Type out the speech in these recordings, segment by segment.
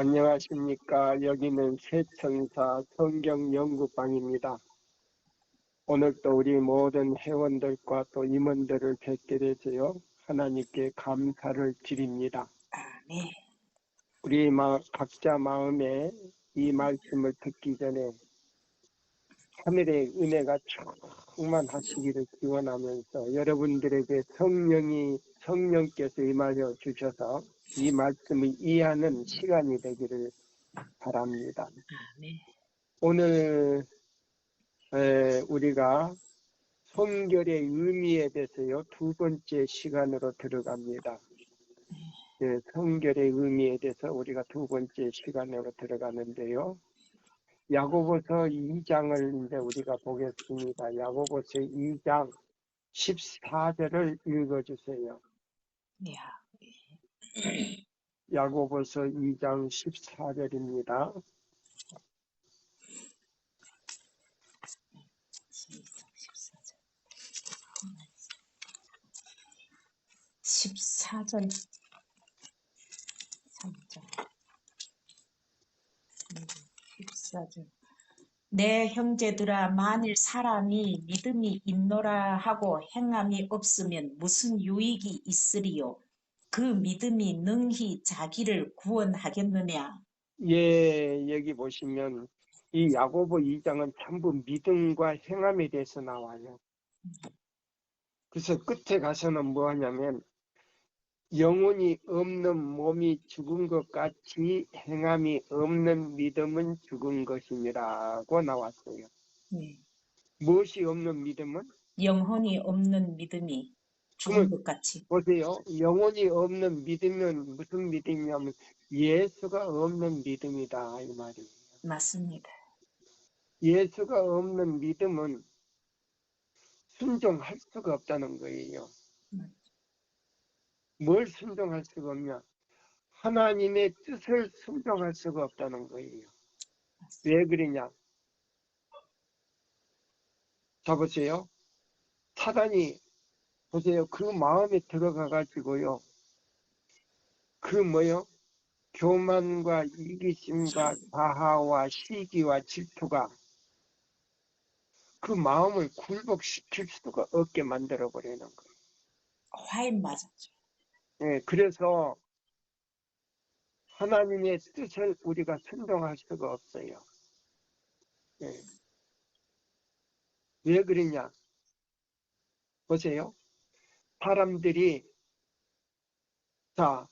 안녕하십니까. 여기는 새천사 성경연구방입니다. 오늘도 우리 모든 회원들과 또 임원들을 뵙게 되세요. 하나님께 감사를 드립니다. 네. 우리 각자 마음에 이 말씀을 듣기 전에 하늘의 은혜가 충만하시기를 기원하면서 여러분들에게 성령께서 임하여 주셔서 이 말씀을 이해하는 시간이 되기를 바랍니다. 네. 오늘 우리가 성결의 의미에 대해서요, 두 번째 시간으로 들어갑니다. 성결의 의미에 대해서 우리가 두 번째 시간으로 들어가는데요. 야고보서 2장을 이제 우리가 보겠습니다. 야고보서 2장 14절을 읽어주세요. 네. 야고보서 2장 14절입니다. 14절 3절 14절 내 형제들아, 만일 사람이 믿음이 있노라 하고 행함이 없으면 무슨 유익이 있으리요? 그 믿음이 능히 자기를 구원하겠느냐? 예, 여기 보시면 이 야고보 2장은 전부 믿음과 행함에 대해서 나와요. 그래서 끝에 가서는 뭐 하냐면 영혼이 없는 몸이 죽은 것 같이 행함이 없는 믿음은 죽은 것이니라고 나왔어요. 네. 무엇이 없는 믿음은? 영혼이 없는 믿음이 죽은 것 같이. 보세요. 영혼이 없는 믿음은 무슨 믿음이냐면 예수가 없는 믿음이다 이 말이에요. 맞습니다. 예수가 없는 믿음은 순종할 수가 없다는 거예요. 뭘 순종할 수가 없냐? 하나님의 뜻을 순종할 수가 없다는 거예요. 왜 그러냐? 자 보세요. 사단이 보세요. 그 마음에 들어가 가지고요. 그 뭐요? 교만과 이기심과 자하와 시기와 질투가 그 마음을 굴복시킬 수가 없게 만들어 버리는 거예요. 화인 맞았죠. 예, 그래서 하나님의 뜻을 우리가 순종할 수가 없어요. 예. 왜 그러냐? 보세요. 사람들이 자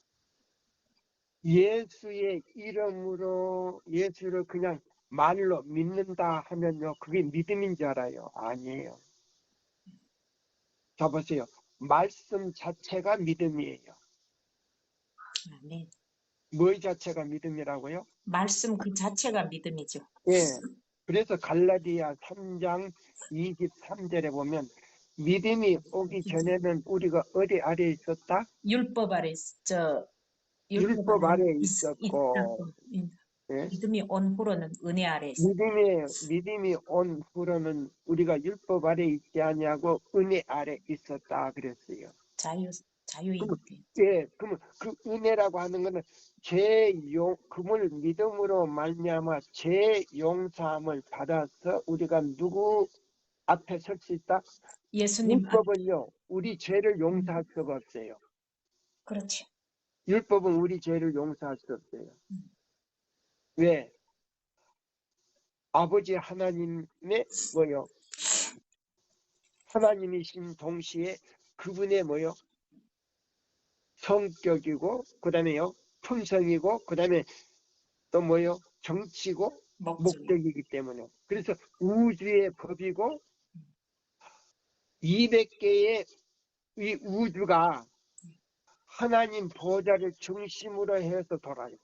예수의 이름으로 예수를 그냥 말로 믿는다 하면요, 그게 믿음인 줄 알아요? 아니에요. 자 보세요. 말씀 자체가 믿음이에요. 네. 뭐 자체가 믿음이라고요? 말씀 그 자체가 믿음이죠. 예. 그래서 갈라디아 3장 23절에 보면 믿음이 오기 전에는 우리가 어디 아래에 있었다? 율법 아래 율법 아래에 있었고, 예? 믿음이 온 후로는 은혜 아래 있어. 믿음이 온 후로는 우리가 율법 아래 있지 아니하고 은혜 아래 있었다 그랬어요. 자유인데. 예, 그러면 그 은혜라고 하는 거는 그물 믿음으로 말미암아 죄 용서함을 받아서 우리가 누구 앞에 설 수 있다? 예수님 율법은요, 우리 죄를 용서할 수가 없어요. 그렇지. 율법은 우리 죄를 용서할 수 없어요. 왜? 아버지 하나님의 뭐요? 하나님이신 동시에 그분의 뭐요? 성격이고, 그 다음에요, 품성이고, 그 다음에 또 뭐요? 정치고, 목적이기 때문에. 그래서 우주의 법이고, 200개의 이 우주가 하나님 보좌를 중심으로 해서 돌아요.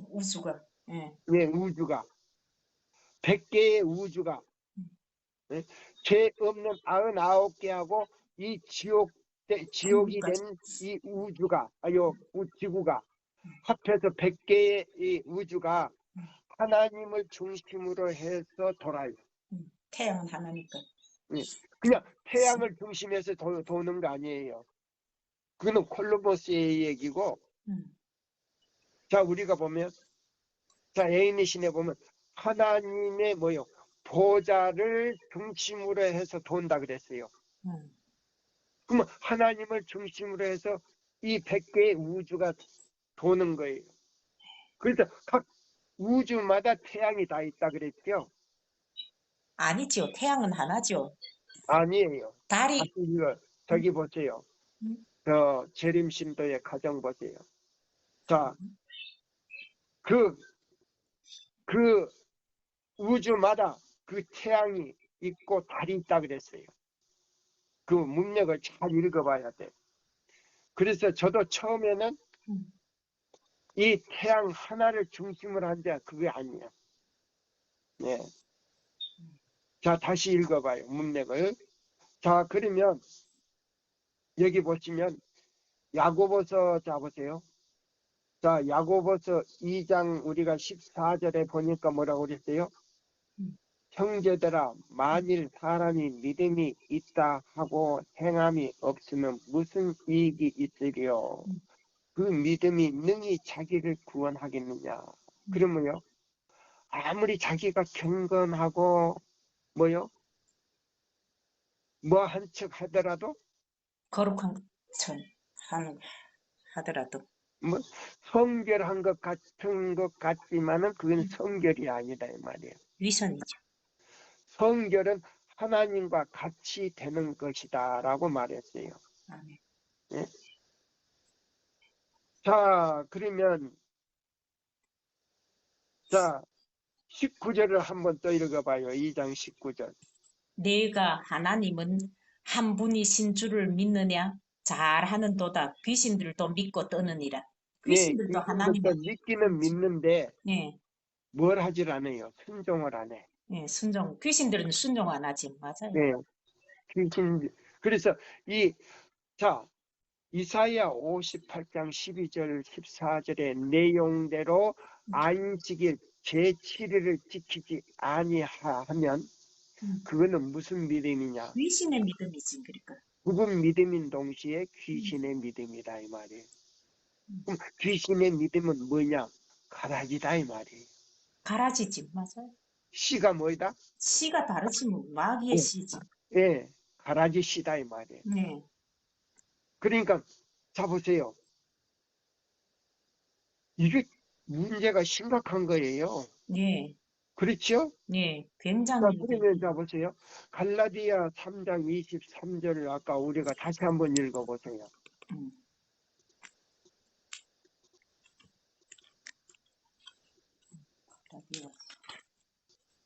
우주가. 예. 네, 우주가. 100개의 우주가. 네? 죄 없는 99개하고 이 지옥이 된 이 우주가, 지구가 합해서 100개의 이 우주가 하나님을 중심으로 해서 돌아요. 태양은 하나니까. 그냥 태양을 중심해서 도는 거 아니에요. 그거는 콜로버스의 얘기고, 자, 우리가 보면, 자, 애인의 신에 보면, 하나님의 뭐요? 보좌를 중심으로 해서 돈다 그랬어요. 음, 그러면 하나님을 중심으로 해서 이 100개의 우주가 도는 거예요. 그래서 각 우주마다 태양이 다 있다 그랬죠? 아니죠. 태양은 하나죠. 아니에요. 다시 달이, 이거 저기 보세요. 음, 저 재림신도의 가정 보세요. 자, 음, 그, 그 우주마다 그 태양이 있고 달이 있다 그랬어요. 그 문맥을 잘 읽어봐야 돼. 그래서 저도 처음에는 음. 이 태양 하나를 중심으로 한데 그게 아니야. 네. 자, 다시 읽어봐요. 문맥을. 자, 그러면 여기 보시면 야고보서 자 보세요. 자, 야고보서 2장 우리가 14절에 보니까 뭐라고 그랬어요? 음. 형제들아, 만일 사람이 믿음이 있다 하고 행함이 없으면 무슨 이익이 있으리요? 음. 그 믿음이 능히 자기를 구원하겠느냐? 그러면요, 아무리 자기가 경건하고 뭐요, 뭐 한 척 하더라도 거룩한 천 하더라도 뭐 성결한 것 같은 것 같지만은 그건 음, 성결이 아니다 이 말이에요. 위선이죠. 성결은 하나님과 같이 되는 것이다라고 말했어요. 아멘. 예? 자, 그러면 자 19절을 한번 또 읽어봐요. 2장 19절. 내가 하나님은 한 분이신 줄을 믿느냐? 잘하는도다. 귀신들도 믿고 떠느니라. 네, 귀신들도 귀신들도 하나님을 믿기는 믿는데 예, 뭘 하질 않아요. 순종을 안 해. 예, 순종. 귀신들은 순종 안 하지. 맞아요. 네, 귀신. 그래서 자, 이사야 58장 12절 14절의 내용대로 안식일 제7일을 지키지 아니하면 음, 그거는 무슨 믿음이냐? 귀신의 믿음이지. 그러니까 죽은 믿음인 동시에 음, 귀신의 믿음이다 이 말이에요. 음. 그럼 귀신의 믿음은 뭐냐? 가라지다 이 말이에요. 가라지지. 맞아요. 씨가 뭐이다? 씨가 다르지 뭐. 마귀의 예, 씨지. 예, 가라지 씨다 이 말이에요. 네, 그러니까 자 보세요. 이게 문제가 심각한 거예요. 네, 그렇죠? 네. 자, 굉장히 그러면 자 보세요. 갈라디아 3장 23절을 아까 우리가 다시 한번 읽어보세요. 음, 갈라디아,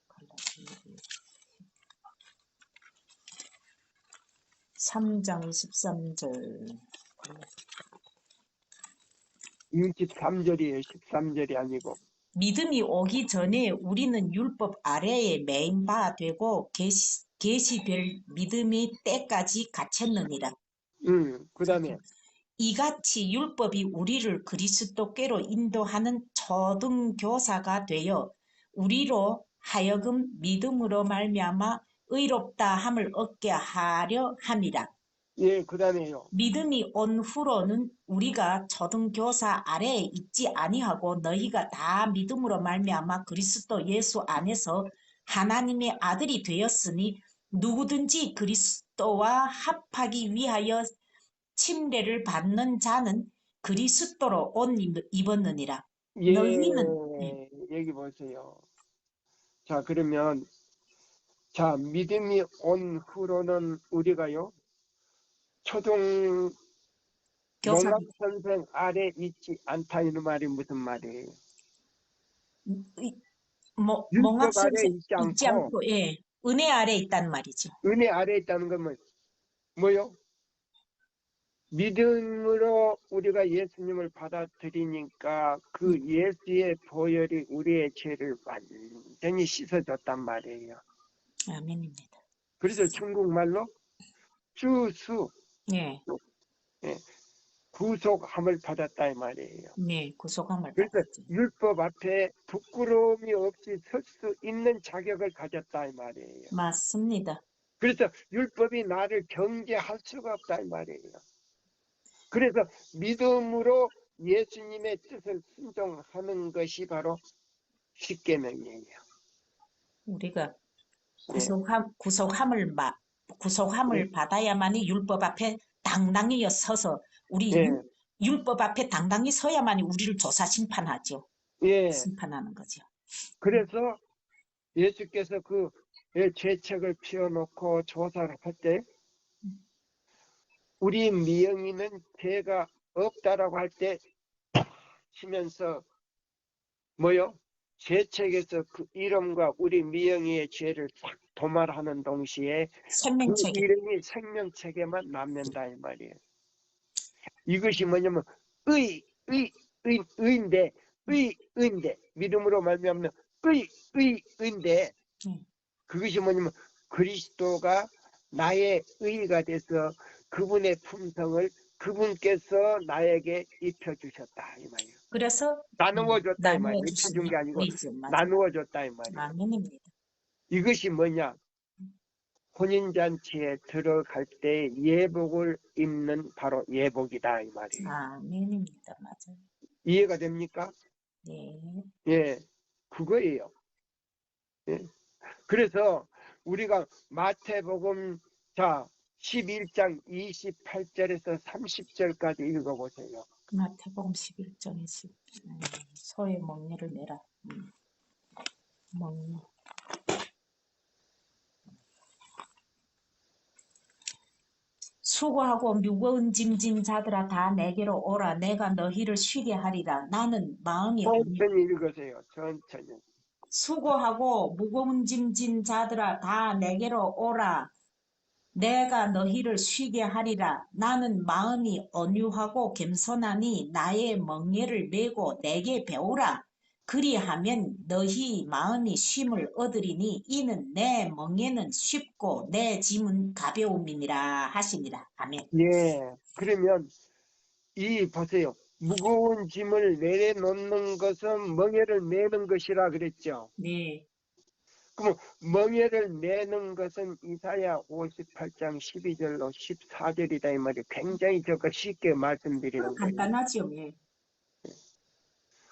갈라디아 3장 23절. 23절이에요. 13절이 아니고. 믿음이 오기 전에 우리는 율법 아래에 매인 바 되고 계시될 믿음의 때까지 갇혔느니라. 그 다음에 이같이 율법이 우리를 그리스도께로 인도하는 초등교사가 되어 우리로 하여금 믿음으로 말미암아 의롭다 함을 얻게 하려 함이라. 예, 그 다음에요. 믿음이 온 후로는 우리가 초등교사 아래에 있지 아니하고 너희가 다 믿음으로 말미암아 그리스도 예수 안에서 하나님의 아들이 되었으니 누구든지 그리스도와 합하기 위하여 침례를 받는 자는 그리스도로 옷 입었느니라. 너희는 예, 여기 보세요. 자, 그러면 자, 믿음이 온 후로는 우리가요. 초등 교사 농학 선생 아래 있지 않다 이런 말이 무슨 말이에요? 몽합 율법 아래 선생 있지 있지 않고 않고 예, 은혜 아래 있단 말이죠. 은혜 아래 있다는 건 뭐요? 믿음으로 우리가 예수님을 받아들이니까 그 예수의 보혈이 우리의 죄를 완전히 씻어줬단 말이에요. 아멘입니다. 그래서 중국말로 주수, 예, 예, 구속함을 받았다 이 말이에요. 네, 구속함을 그래서 받았죠. 율법 앞에 부끄러움이 없이 설 수 있는 자격을 가졌다 이 말이에요. 맞습니다. 그래서 율법이 나를 경계할 수가 없다 이 말이에요. 그래서 믿음으로 예수님의 뜻을 순종하는 것이 바로 십계명이에요. 우리가 예, 예, 구속함을 받아야만이 율법 앞에 당당히 서서 우리 예, 율법 앞에 당당히 서야만이 우리를 조사 심판하죠. 예. 심판하는 거죠. 그래서 예수께서 그 죄책을 피워놓고 조사를 할 때 우리 미영이는 죄가 없다라고 할 때 치면서 뭐요? 죄책에서 그 이름과 우리 미영이의 죄를 싹 도말하는 동시에 그 생명책에 이름이 생명책에만 남는다 이 말이에요. 이것이 뭐냐면 의인데 의인데 믿음으로 말미암는 의인데 예, 그것이 뭐냐면 그리스도가 나의 의가 돼서 그분의 품성을 그분께서 나에게 입혀주셨다 이 말이에요. 그래서 나누어 줬다 이 나누어 말이에요. 입혀준 게 주시니 아니고 의죠. 맞아. 나누어 줬다 이 말이에요. 아멘입니다. 이것이 뭐냐? 혼인잔치에 들어갈 때 예복을 입는 바로 예복이다 이 말이에요. 아멘입니다. 맞아요. 이해가 됩니까? 네. 예, 그거예요. 예. 그래서 우리가 마태복음 자 11장 28절에서 30절까지 읽어보세요. 마태복음 11장 20. 소의 멍에를 내라. 멍. 수고하고 무거운 짐진 자들아 다 내게로 오라. 내가 너희를 쉬게 하리라. 나는 마음이 천천히 읽으세요. 천천히. 수고하고 무거운 짐진 자들아 다 내게로 오라. 내가 너희를 쉬게 하리라. 나는 마음이 온유하고 겸손하니 나의 멍에를 메고 내게 배우라. 그리하면 너희 마음이 쉼을 얻으리니 이는 내 멍에는 쉽고 내 짐은 가벼움이니라 하시니라. 아멘. 예. 그러면 이 보세요. 무거운 짐을 내려놓는 것은 멍에를 메는 것이라 그랬죠. 네. 그럼 멍에를 메는 것은 이사야 58장 12절로 14절이다 이 말이 굉장히 쉽게 말씀드리는 거예요. 간단하죠. 예.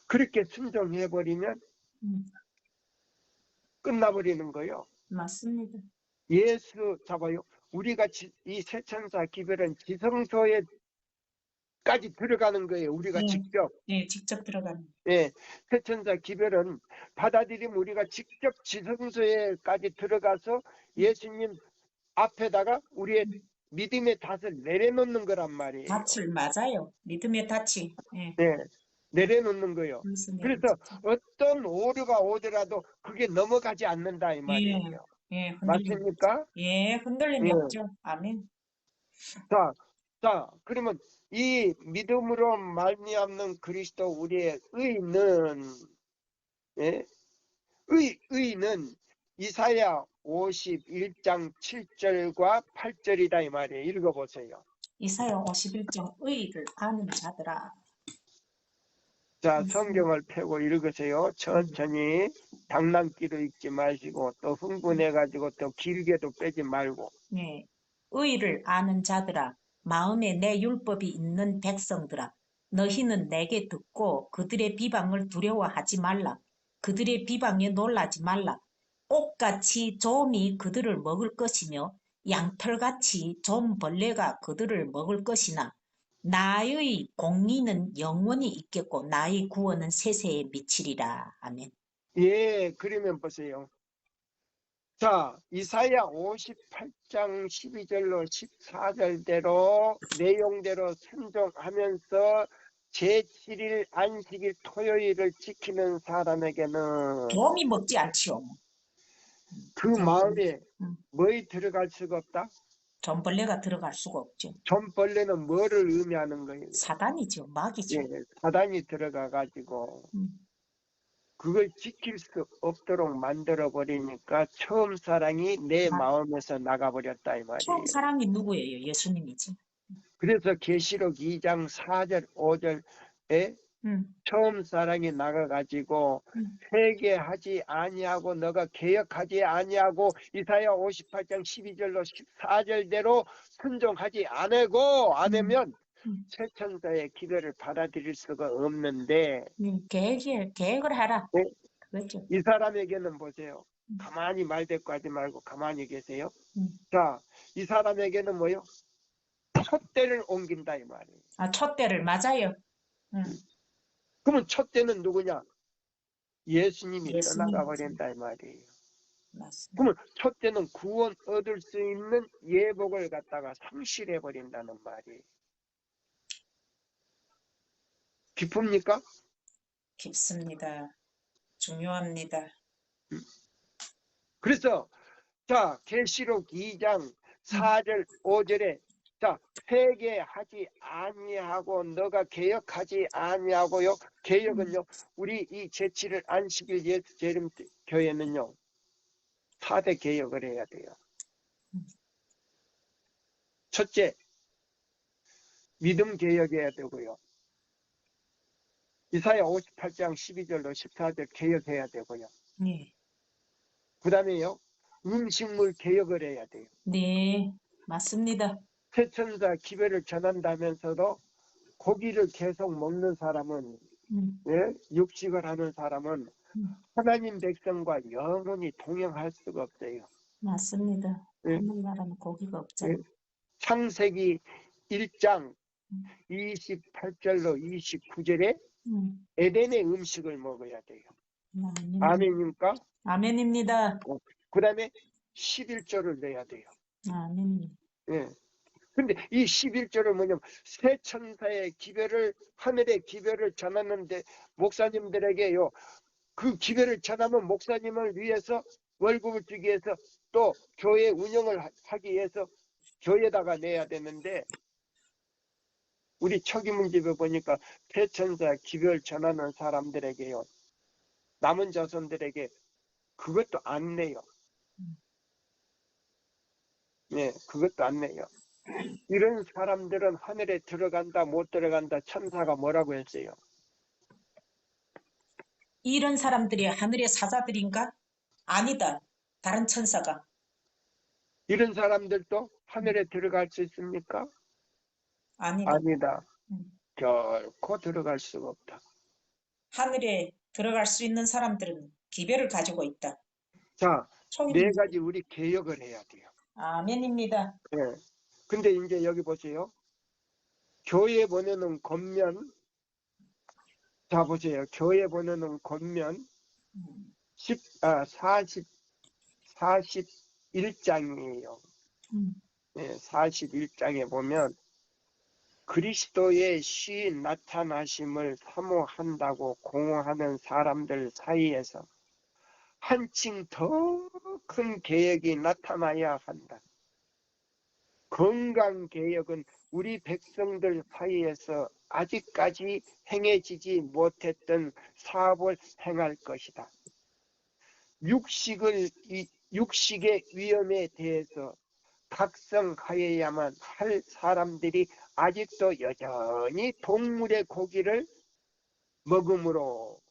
그렇게 순종해버리면 음, 끝나버리는 거예요. 맞습니다. 예수 잡아요. 우리가 이 세천사 기별은 지성소에까지 들어가는 거예요. 우리가 예, 직접. 예, 직접 들어가는. 예, 세천사 기별은 받아들이면 우리가 직접 지성소에까지 들어가서 예수님 앞에다가 우리의 믿음의 닷을 내려놓는 거란 말이에요. 닻을 맞아요. 믿음의 닻이. 예. 예, 내려놓는 거예요. 그래서 그래서 내려놓죠. 어떤 오류가 오더라도 그게 넘어가지 않는다 이 예, 말이에요. 예, 흔들림이 없죠. 맞습니까? 예, 흔들림이 예. 없죠. 아멘. 그러면 이 믿음으로 말미암는 그리스도 우리의 의는 예? 의는 이사야 51장 7절과 8절이다 이 말이에요. 읽어보세요. 이사야 51장 의를 아는 자들아. 자, 성경을 펴고 읽으세요. 천천히 장난기로 읽지 마시고 또 흥분해가지고 또 길게도 빼지 말고. 네. 의를 아는 자들아. 마음에 내 율법이 있는 백성들아. 너희는 내게 듣고 그들의 비방을 두려워하지 말라. 그들의 비방에 놀라지 말라. 옥같이 좀이 그들을 먹을 것이며 양털같이 좀 벌레가 그들을 먹을 것이나 나의 공의는 영원히 있겠고 나의 구원은 세세에 미치리라. 아멘. 예, 그러면 보세요. 자, 이사야 58장 12절로 14절대로 내용대로 순종하면서 제7일 안식일 토요일을 지키는 사람에게는 좀이 먹지 않지요. 그 마음에 음. 뭐에 들어갈 수가 없다? 좀벌레가 들어갈 수가 없죠. 좀벌레는 뭐를 의미하는 거예요? 사단이죠. 마귀죠. 예, 사단이 들어가 가지고 그걸 지킬 수 없도록 만들어 버리니까 처음 사랑이 내 마음에서 나가 버렸다 이 말이에요. 처음 사랑이 누구예요? 예수님이지. 그래서 계시록 2장 4절 5절에 처음 사랑이 나가 가지고 회개하지 아니하고 너가 개혁하지 아니하고 이사야 58장 12절로 14절대로 순종하지 않으면 최천사의 기별을 받아들일 수가 없는데 계획을 하라. 네? 그렇죠. 이 사람에게는 보세요. 가만히 말대꾸 하지 말고 가만히 계세요. 자, 이 사람에게는 뭐요? 촛대를 옮긴다 이 말이에요. 아, 촛대를 맞아요. 그러면 촛대는 누구냐? 예수님이 떠나가 예수님. 버린다 이 말이에요. 맞습니다. 그러면 촛대는 구원 얻을 수 있는 예복을 갖다가 상실해 버린다는 말이에요. 기쁩니까? 깊습니다. 중요합니다. 그래서 자, 계시록 2장 4절 5절에 자, 회개하지 아니하고 너가 개혁하지 아니하고요. 개혁은요. 우리 이 제7일 안식일 예수 재림 교회는요. 4대 개혁을 해야 돼요. 첫째, 믿음 개혁해야 되고요. 이사야 58장 12절로 14절 개혁해야 되고요. 네. 그 다음에요. 음식물 개혁을 해야 돼요. 네, 맞습니다. 최천사 기별을 전한다면서도 고기를 계속 먹는 사람은 예? 육식을 하는 사람은 하나님 백성과 영원히 동행할 수가 없어요. 맞습니다. 예? 하늘나라는 고기가 예? 없잖아요. 창세기 1장 28절로 29절에 에덴의 음식을 먹어야 돼요. 아멘입니까? 아멘입니다. 그 다음에 11절을 내야 돼요. 아멘. 예. 근데 이 11절은 뭐냐면 새 천사의 기별을 하늘의 기별을 전하는데 목사님들에게요. 그 기별을 전하면 목사님을 위해서 월급을 주기 위해서 또 교회 운영을 하기 위해서 교회에다가 내야 되는데 우리 초기문집에 보니까 새 천사 기별 전하는 사람들에게요. 남은 자손들에게 그것도 안 내요. 네, 그것도 안 내요. 이런 사람들은 하늘에 들어간다 못 들어간다 천사가 뭐라고 했어요? 이런 사람들이 하늘의 사자들인가? 아니다. 다른 천사가. 이런 사람들도 하늘에 들어갈 수 있습니까? 아니다. 아니다. 결코 들어갈 수가 없다. 하늘에 들어갈 수 있는 사람들은 기별을 가지고 있다. 자, 네 총입니다. 가지 우리 개혁을 해야 돼요. 아멘입니다. 예. 근데 이제 여기 보세요. 교회 보내는 겉면, 자 보세요. 교회 보내는 겉면 41장이에요. 예, 41장에 보면 그리스도의 시 나타나심을 사모한다고 공허하는 사람들 사이에서 한층 더 큰 개혁이 나타나야 한다. 건강개혁은 우리 백성들 사이에서 아직까지 행해지지 못했던 사업을 행할 것이다. 육식의 위험에 대해서 각성하여야만 할 사람들이 아직도 여전히 동물의 고기를 먹음으로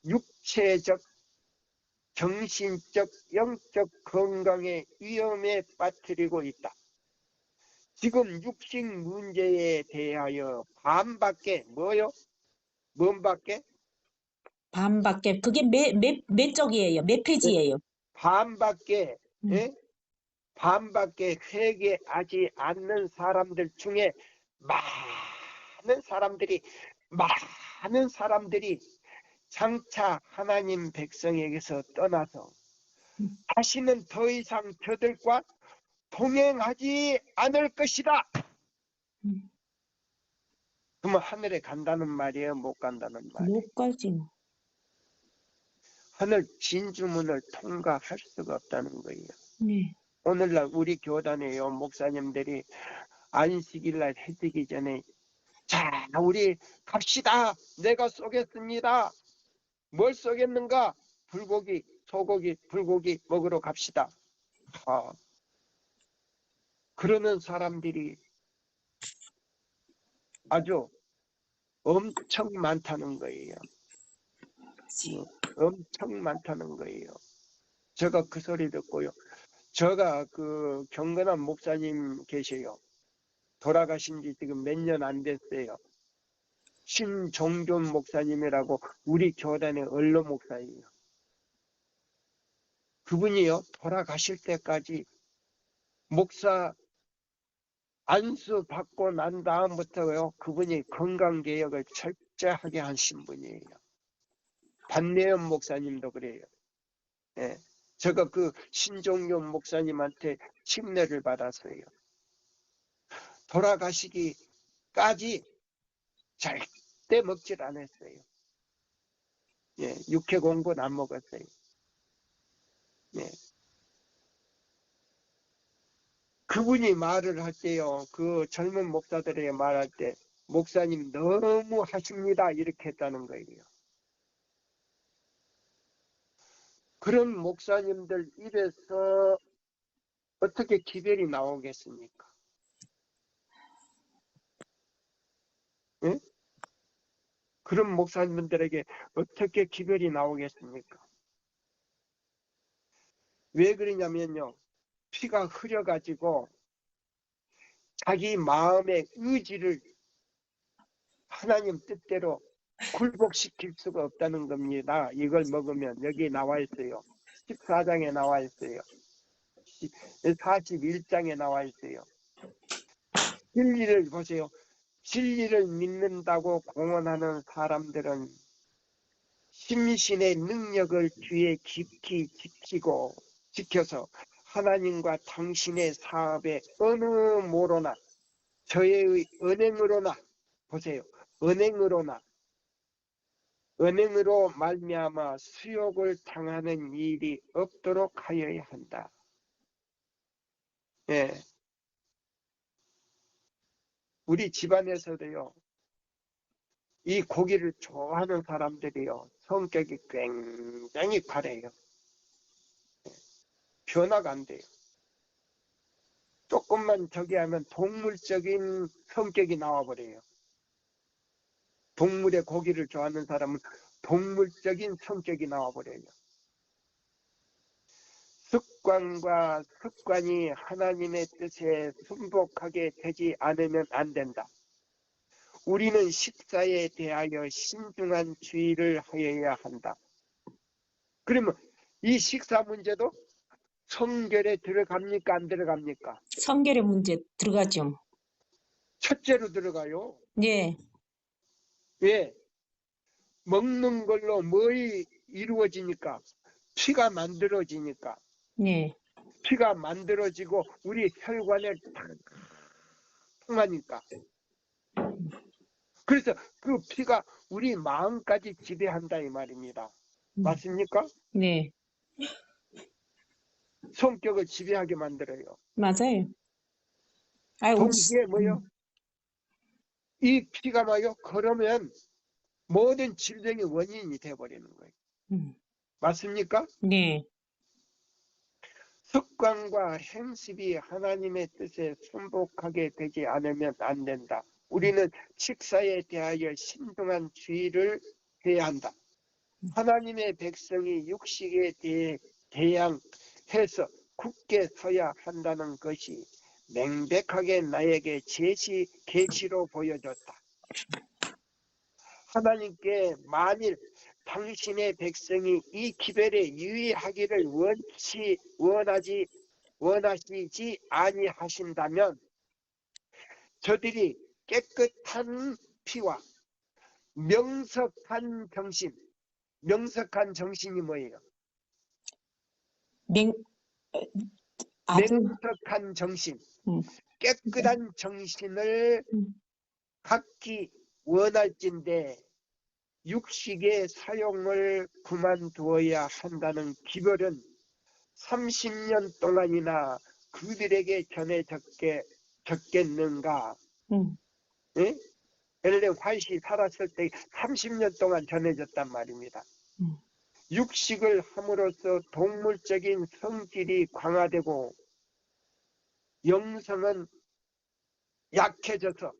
육체적, 정신적, 영적 건강의 위험에 빠뜨리고 있다. 지금 육식 문제에 대하여 반밖에 뭐요? 뭔밖에? 반밖에 그게 몇 쪽이에요? 몇 페이지예요? 반밖에 예? 반밖에 회개하지 않는 사람들 중에 많은 사람들이 장차 하나님 백성에게서 떠나서 다시는 더 이상 저들과 동행하지 않을 것이다. 그러면 하늘에 간다는 말이에요? 못 간다는 말이에요? 못 가지 뭐. 하늘 진주문을 통과할 수가 없다는 거예요. 네. 오늘날 우리 교단에요 목사님들이 안식일날 해지기 전에 자 우리 갑시다. 내가 쏘겠습니다. 뭘 쏘겠는가? 불고기, 소고기, 불고기 먹으러 갑시다. 그러는 사람들이 아주 엄청 많다는 거예요. 엄청 많다는 거예요. 제가 그 소리 듣고요. 제가 그 경건한 목사님 계세요. 돌아가신 지 지금 몇 년 안 됐어요. 신종균 목사님이라고 우리 교단의 언론 목사예요. 그분이요, 돌아가실 때까지 목사 안수 받고 난 다음부터요, 그분이 건강개혁을 철저하게 하신 분이에요. 반내연 목사님도 그래요. 예. 제가 그 신종균 목사님한테 침례를 받았어요. 돌아가시기까지 절대 먹질 않았어요. 예, 육회 공분 안 먹었어요. 예. 그분이 말을 할 때요, 그 젊은 목사들에게 말할 때, 목사님 너무 하십니다. 이렇게 했다는 거예요. 그런 목사님들 입에서 어떻게 기별이 나오겠습니까? 예? 그런 목사님들에게 어떻게 기별이 나오겠습니까? 왜 그러냐면요, 피가 흐려가지고 자기 마음의 의지를 하나님 뜻대로 굴복시킬 수가 없다는 겁니다. 이걸 먹으면 여기 나와 있어요. 14장에 나와 있어요. 41장에 나와 있어요. 진리를 보세요. 진리를 믿는다고 공언하는 사람들은 심신의 능력을 귀에 깊이 지켜서 하나님과 당신의 사업에 어느 모로나 저의 은행으로나 보세요. 은행으로 말미암아 수욕을 당하는 일이 없도록 하여야 한다. 예. 우리 집안에서도요, 이 고기를 좋아하는 사람들이요, 성격이 굉장히 바래요. 변화가 안 돼요. 조금만 저기 하면 동물적인 성격이 나와버려요. 동물의 고기를 좋아하는 사람은 동물적인 성격이 나와버려요. 습관이 하나님의 뜻에 순복하게 되지 않으면 안 된다. 우리는 식사에 대하여 신중한 주의를 하여야 한다. 그러면 이 식사 문제도 성결에 들어갑니까? 안 들어갑니까? 성결의 문제 들어가죠. 첫째로 들어가요. 예, 왜? 먹는 걸로 뭐이 이루어지니까? 피가 만들어지니까. 예, 피가 만들어지고 우리 혈관에 통하니까. 그래서 그 피가 우리 마음까지 지배한다 이 말입니다. 맞습니까? 네, 성격을 지배하게 만들어요. 맞아요. 아이, 동시에 뭐요? 이 피가 뭐요? 그러면 모든 질병의 원인이 되어버리는 거예요. 맞습니까? 네, 습관과 행습이 하나님의 뜻에 순복하게 되지 않으면 안 된다. 우리는 식사에 대하여 신중한 주의를 해야 한다. 하나님의 백성이 육식에 대해 대항해서 굳게 서야 한다는 것이 명백하게 나에게 계시로 보여졌다. 하나님께 만일 당신의 백성이 이 기별에 유의하기를 원하시지 아니하신다면 저들이 깨끗한 피와 명석한 정신이 뭐예요? 아주, 명석한 정신, 음, 깨끗한 정신을 갖기 원할진대 육식의 사용을 그만두어야 한다는 기별은 30년 동안이나 그들에게 전해졌겠는가? 예? 예를 들면 활시 살았을 때 30년 동안 전해졌단 말입니다. 육식을 함으로써 동물적인 성질이 강화되고 영성은 약해져서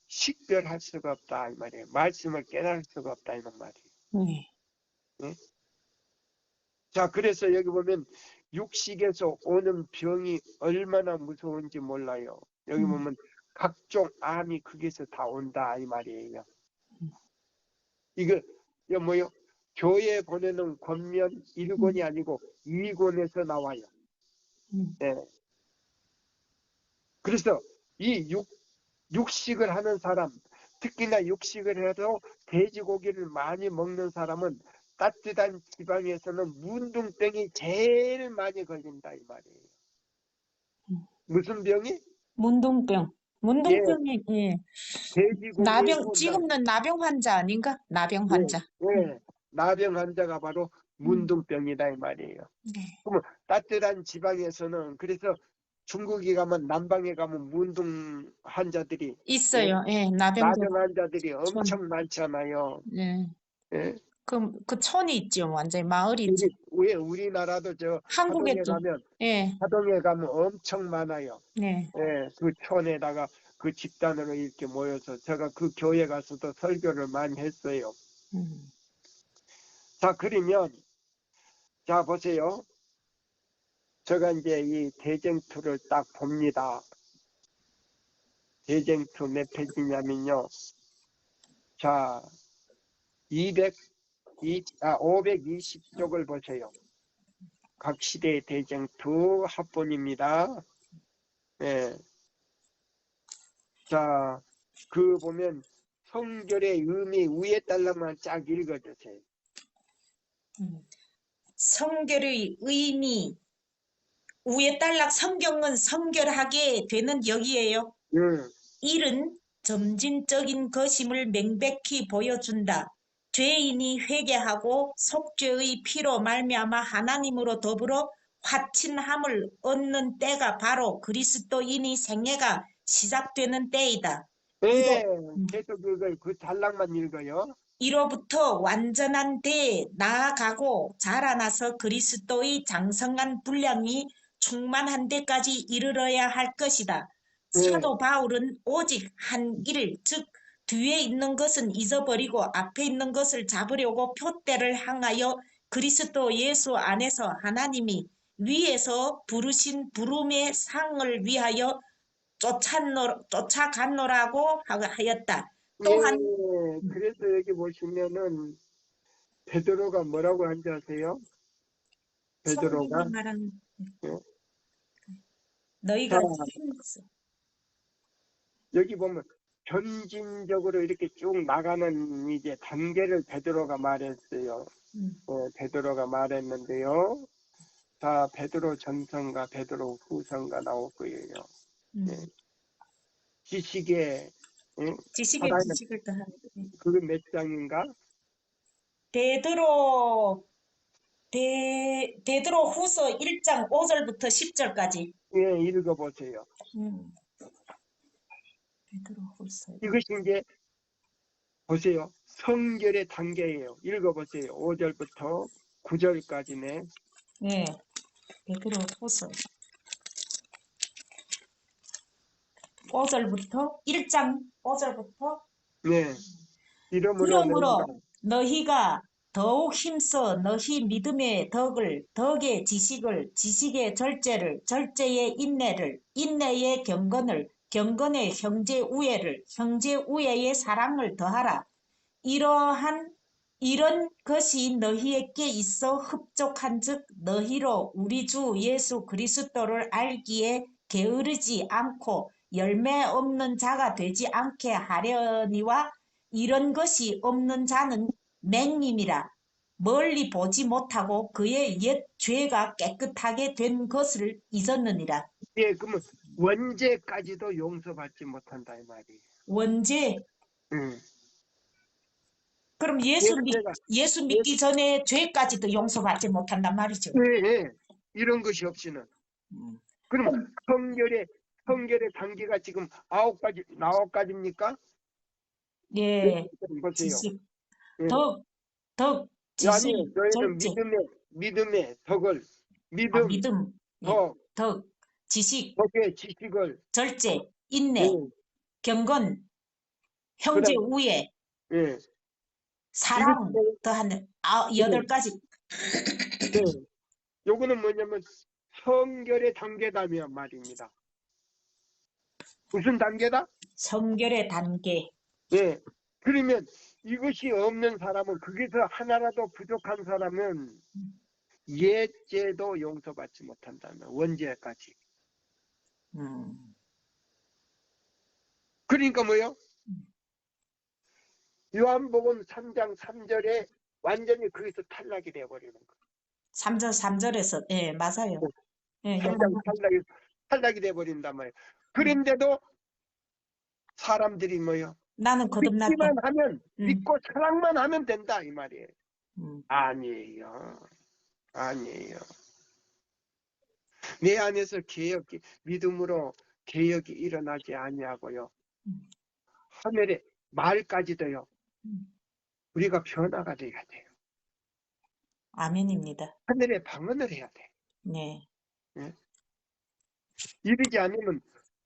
식별할 수가 없다 이 말이에요. 말씀을 깨달을 수가 없다 이런 말이에요. 예? 자, 그래서 여기 보면 육식에서 오는 병이 얼마나 무서운지 몰라요. 여기 보면 각종 암이 거기서 다 온다 이 말이에요. 이거 뭐요? 교회 보내는 권면 1권이 아니고 2권에서 나와요. 예. 그래서 이 육식을 하는 사람, 특히나 육식을 해도 돼지고기를 많이 먹는 사람은 따뜻한 지방에서는 문둥병이 제일 많이 걸린다 이 말이에요. 무슨 병이? 문둥병. 예, 문둥병이, 예. 돼지고기에서 온다. 지금은 나병 환자 아닌가? 나병 예, 환자. 예. 나병 환자가 바로 문둥병이다 이 말이에요. 네. 그러면 따뜻한 지방에서는 그래서 중국에 가면 남방에 가면 문둥 환자들이 예, 있어요. 예, 나병도. 나병 환자들이 촌. 엄청 많잖아요. 예. 예. 그 촌이 있죠. 완전히 마을이 있죠. 왜 우리나라도 저 한국에도. 예, 하동에 가면 엄청 많아요. 네. 예, 그 촌에다가 그 집단으로 이렇게 모여서 제가 그 교회 가서도 설교를 많이 했어요. 음. 자, 그러면 자 보세요. 제가 이제 이 대쟁투를 딱 봅니다. 대쟁투 몇 페이지냐면요. 자, 520쪽을 보세요. 각 시대의 대쟁투 합본입니다. 예. 자, 그 보면 성결의 의미 위에 달랑만 쫙 읽어주세요. 성결의 의미. 위에 딸락 성경은 성결하게 되는 여기에요. 음, 일은 점진적인 것임을 명백히 보여준다. 죄인이 회개하고 속죄의 피로 말미암아 하나님으로 더불어 화친함을 얻는 때가 바로 그리스도인이 생애가 시작되는 때이다. 네, 이로, 계속 그걸 그 달랑만 읽어요. 이로부터 완전한 때에 나아가고 자라나서 그리스도의 장성한 분량이 충만한 데까지 이르러야 할 것이다. 네, 사도 바울은 오직 한 일, 즉 뒤에 있는 것은 잊어버리고 앞에 있는 것을 잡으려고 표대를 향하여 그리스도 예수 안에서 하나님이 위에서 부르신 부름의 상을 위하여 쫓아갔노라고 하였다. 예, 또한 그래서 여기 보시면은 베드로가 뭐라고 한지 아세요? 성경이 베드로가 말하는 예. 자, 너희가 힘써. 여기 보면 점진적으로 이렇게 쭉 나가는 이제 단계를 베드로가 말했어요. 베드로가 말했는데요. 자, 베드로 전서인가 베드로 후서인가 나올 거예요. 예. 지식의 지식에 하나는 지식을 더하는 그게 몇 장인가? 베드로 베드로 후서 1장 5절부터 10절까지. 예, 읽어보세요. 베드로 후서. 이것이 이제 보세요. 성결의 단계예요. 읽어보세요. 5절부터 9절까지네. 예. 베드로 후서 5절부터 1장 5절부터 네. 이러므로 너희가 그러므로 너희가 더욱 힘써 너희 믿음의 덕을, 덕의 지식을, 지식의 절제를, 절제의 인내를, 인내의 경건을, 경건의 형제 우애를, 형제 우애의 사랑을 더하라. 이런 것이 너희에게 있어 흡족한즉 너희로 우리 주 예수 그리스도를 알기에 게으르지 않고 열매 없는 자가 되지 않게 하려니와 이런 것이 없는 자는 맹님이라 멀리 보지 못하고 그의 옛 죄가 깨끗하게 된 것을 잊었느니라. 예, 그러면 원죄까지도 용서받지 못한다 이 말이에요. 원죄. 응. 그럼 제가 예수 예, 믿기 전에 죄까지도 용서받지 못한단 말이죠. 예, 이런 것이 없이는 그러면 성결의 단계가 지금 9가지입니까? 예, 보세요. 지식, 예. 덕, 아니에요. 지식, 저희는 절제, 믿음의 덕을 믿음, 믿음, 예, 덕, 덕, 지식, 덕의 지식을 절제, 예, 인내, 경건, 형제 그다음 우애, 예. 이것이 사랑 더하는 예, 8가지. 예. 요거는 뭐냐면 성결의 단계다면 말입니다. 무슨 단계다? 성결의 단계. 예. 그러면 이것이 없는 사람은, 거기서 하나라도 부족한 사람은 옛죄도 용서받지 못한다면 원죄까지. 음. 그러니까 뭐요? 요한복음 3장 3절에 완전히 거기서 탈락이 되어버리는 거예요. 3절 3절에서 예, 맞아요. 예, 3장 탈락이 되어버린단 말이에요. 그런데도 사람들이 뭐요? 나는 거듭났다. 믿기만 하면, 음. 믿고 사랑만 하면 된다 이 말이에요. 음. 아니에요. 아니에요. 내 안에서 개혁이, 믿음으로 개혁이 일어나지 아니하고요. 음. 하늘의 말까지도요. 음. 우리가 변화가 돼야 돼요. 아멘입니다. 하늘의 방언을 해야 돼. 네. 예? 이러지 않으면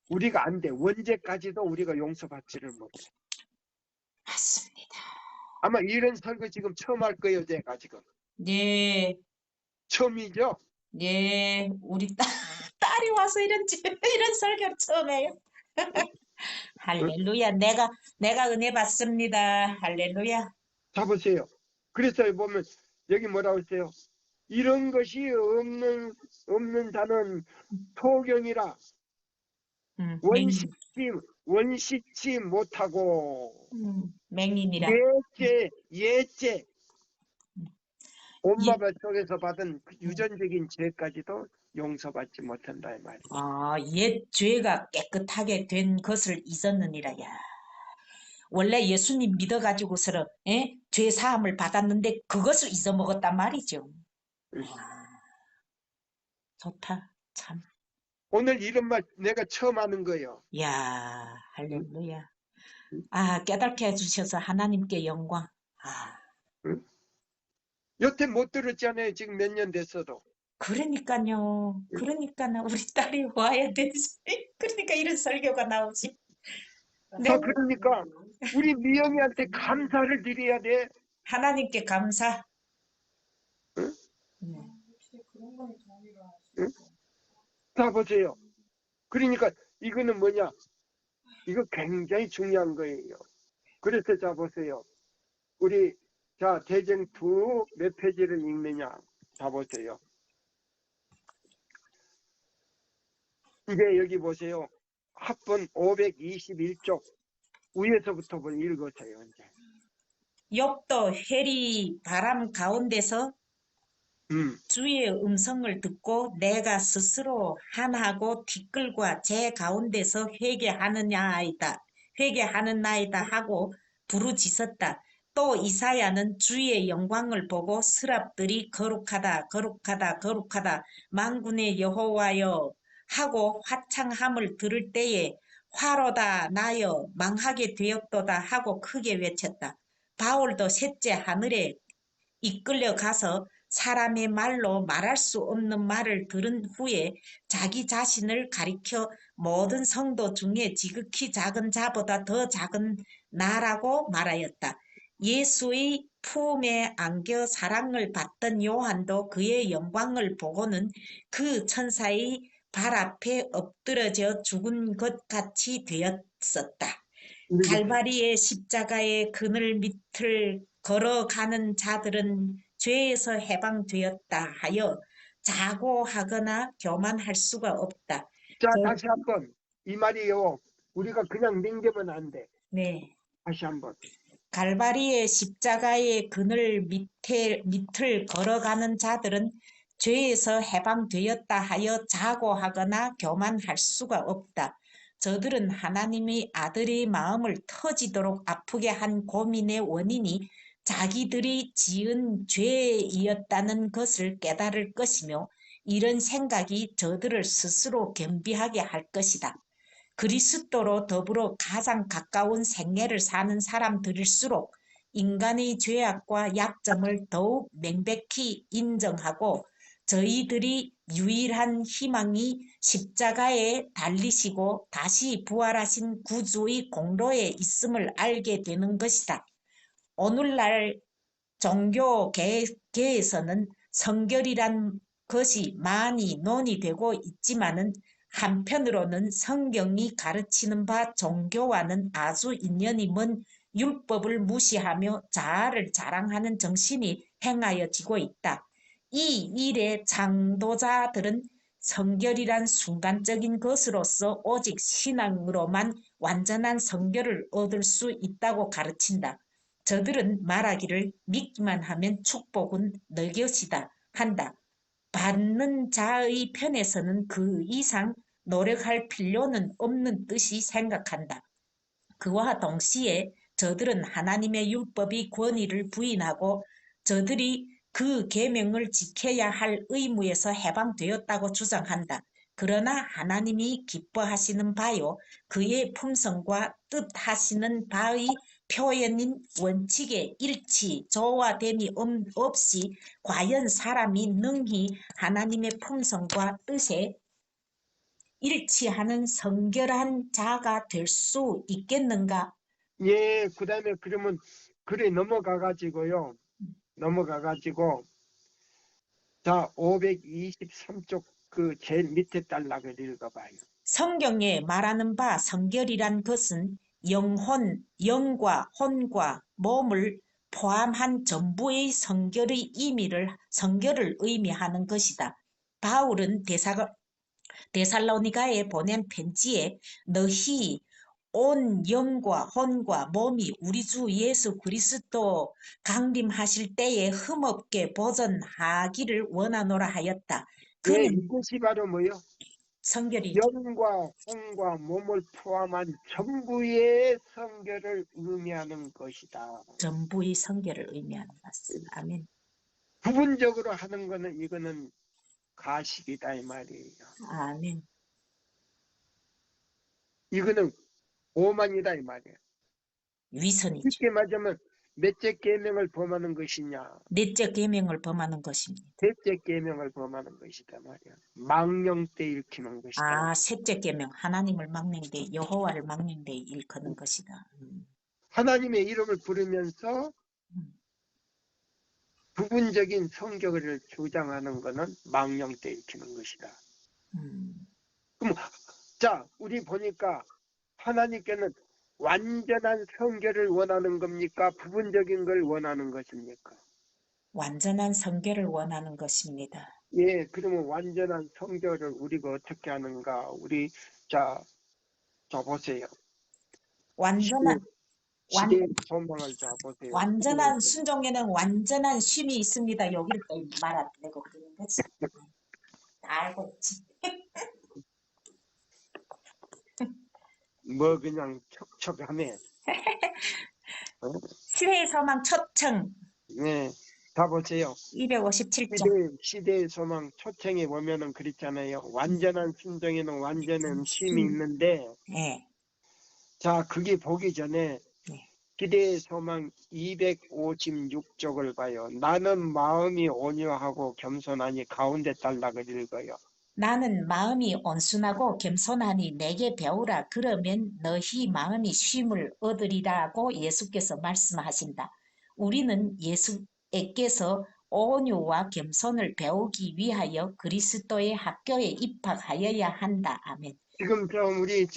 우리가 안 돼. 원죄까지도 우리가 용서받지를 못해. 맞습니다. 아마 이런 설교 지금 처음 할 거예요, 제가 지금. 네. 처음이죠? 네. 우리 딸이 와서 이런 설교를 처음 해요. 응? 할렐루야. 내가 은혜 받습니다. 할렐루야. 자, 보세요. 그래서 보면, 여기 뭐라고 했어요? 이런 것이 없는 자는 소경이라 맹인. 원시치 못하고, 맹인이라. 예죄, 예, 엄마 뱃 속에서 받은 그 유전적인 죄까지도 용서받지 못한다 이 말이에요. 옛 죄가 깨끗하게 된 것을 잊었느니라. 야. 원래 예수님 믿어가지고서 죄 사함을 받았는데 그것을 잊어먹었단 말이죠. 좋다. 참. 오늘 이런 말 내가 처음 하는 거예요. 야, 응? 할렐루야. 응? 아, 깨닫게 해주셔서 하나님께 영광. 아, 응? 여태 못 들었잖아요. 지금 몇 년 됐어도. 그러니까요. 응? 그러니까 우리 딸이 와야 되지. 그러니까 이런 설교가 나오지. 네. 그러니까 우리 미영이한테 감사를 드려야 돼. 하나님께 감사. 응? 네. 응? 자, 보세요. 그러니까 이거는 뭐냐? 이거 굉장히 중요한 거예요. 그래서 자, 보세요. 우리 자, 대전 2 몇 페이지를 읽느냐? 자, 보세요. 이제 여기 보세요. 합본 521쪽 위에서부터 읽으세요. 이제. 욥도 해리 바람 가운데서 주의 음성을 듣고 내가 스스로 한하고 티끌과 제 가운데서 회개하는 나이다 하고 부르짖었다. 또 이사야는 주의 영광을 보고 스랍들이 거룩하다 거룩하다 거룩하다 만군의 여호와여 하고 화창함을 들을 때에 화로다 나여 망하게 되었도다 하고 크게 외쳤다. 바울도 셋째 하늘에 이끌려 가서 사람의 말로 말할 수 없는 말을 들은 후에 자기 자신을 가리켜 모든 성도 중에 지극히 작은 자보다 더 작은 나라고 말하였다. 예수의 품에 안겨 사랑을 받던 요한도 그의 영광을 보고는 그 천사의 발 앞에 엎드러져 죽은 것 같이 되었었다. 읽으세요. 갈바리의 십자가의 그늘 밑을 걸어가는 자들은 죄에서 해방되었다 하여 자고하거나 교만할 수가 없다. 자, 다시 한번 이 말이요. 우리가 그냥 넘기면 안 돼. 네. 다시 한번. 갈바리의 십자가의 그늘 밑을 걸어가는 자들은 죄에서 해방되었다 하여 자고하거나 교만할 수가 없다. 저들은 하나님의 아들의 마음을 터지도록 아프게 한 고민의 원인이 자기들이 지은 죄이었다는 것을 깨달을 것이며 이런 생각이 저들을 스스로 겸비하게 할 것이다. 그리스도로 더불어 가장 가까운 생애를 사는 사람들일수록 인간의 죄악과 약점을 더욱 명백히 인정하고 저희들이 유일한 희망이 십자가에 달리시고 다시 부활하신 구주의 공로에 있음을 알게 되는 것이다. 오늘날 종교계에서는 성결이란 것이 많이 논의되고 있지만은 한편으로는 성경이 가르치는 바 종교와는 아주 인연이 먼 율법을 무시하며 자아를 자랑하는 정신이 행하여지고 있다. 이 일의 창도자들은 성결이란 순간적인 것으로서 오직 신앙으로만 완전한 성결을 얻을 수 있다고 가르친다. 저들은 말하기를 믿기만 하면 축복은 너 것이다 한다. 받는 자의 편에서는 그 이상 노력할 필요는 없는 뜻이 생각한다. 그와 동시에 저들은 하나님의 율법이 권위를 부인하고 저들이 그 계명을 지켜야 할 의무에서 해방되었다고 주장한다. 그러나 하나님이 기뻐하시는 바요 그의 품성과 뜻하시는 바의 표현인 원칙의 일치, 조화됨이 없이 과연 사람이 능히 하나님의 품성과 뜻에 일치하는 성결한 자가 될 수 있겠는가? 예, 그 다음에 그러면 글에 넘어가가지고요. 넘어가가지고 자 523쪽 그 제일 밑에 단락을 읽어봐요. 성경에 말하는 바 성결이란 것은 영혼, 영과 혼과 몸을 포함한 전부의 성결을 의미하는 것이다. 바울은 데살로니가에 보낸 편지에 너희 온 영과 혼과 몸이 우리 주 예수 그리스도 강림하실 때에 흠없게 보존하기를 원하노라 하였다. 예, 그는 이것이 바로 뭐요? 성결이죠. 영과 혼과 몸을 포함한 전부의 성결을 의미하는 것이다. 전부의 성결을 의미하는 것은 아멘. 부분적으로 하는 거는 이거는 가식이다 이 말이에요. 아멘. 이거는 오만이다 이 말이에요. 위선이죠. 쉽게 말하면 몇째 계명을 범하는 것이냐? 넷째 계명을 범하는 것입니다. 셋째 계명을 범하는 것이다 말이야. 망령 때 일으키는 것이다. 아, 셋째 계명 하나님을 막는 데 여호와를 막는 데 일컫는 것이다. 하나님의 이름을 부르면서 음, 부분적인 성격을 주장하는 것은 망령 때 일으키는 것이다. 음. 그럼 자, 우리 보니까 하나님께는 완전한 성결을 원하는 겁니까? 부분적인 걸 원하는 것입니까? 완전한 성결을 원하는 것입니다. 예, 그러면 완전한 성결을 우리가 어떻게 하는가? 우리 자 보세요. 완전한 완, 시대의 소망을 자 보세요. 완전한 순종에는 완전한 쉼이 있습니다. 여기를 또 말아내고 그러는 거지. 다 알고 있지. 뭐 그냥 척척하네. 어? 시대의 소망 초청 네, 다 보세요. 257쪽. 시대의 소망 초청에 보면은 그렇잖아요. 완전한 순종에는 완전한 쉼이 쉼. 있는데, 네, 자, 그게 보기 전에 네. 시대의 소망 256쪽을 봐요. 나는 마음이 온유하고 겸손하니 가운데 단락을 읽어요. 나는 마음이 온순하고 겸손하니 내게 배우라. 그러면 너희 마음이 쉼을 얻으리라고 예수께서 말씀하신다. 우리는 예수께서 온유와 겸손을 배우기 위하여 그리스도의 학교에 입학하여야 한다. 아멘. 지금 우리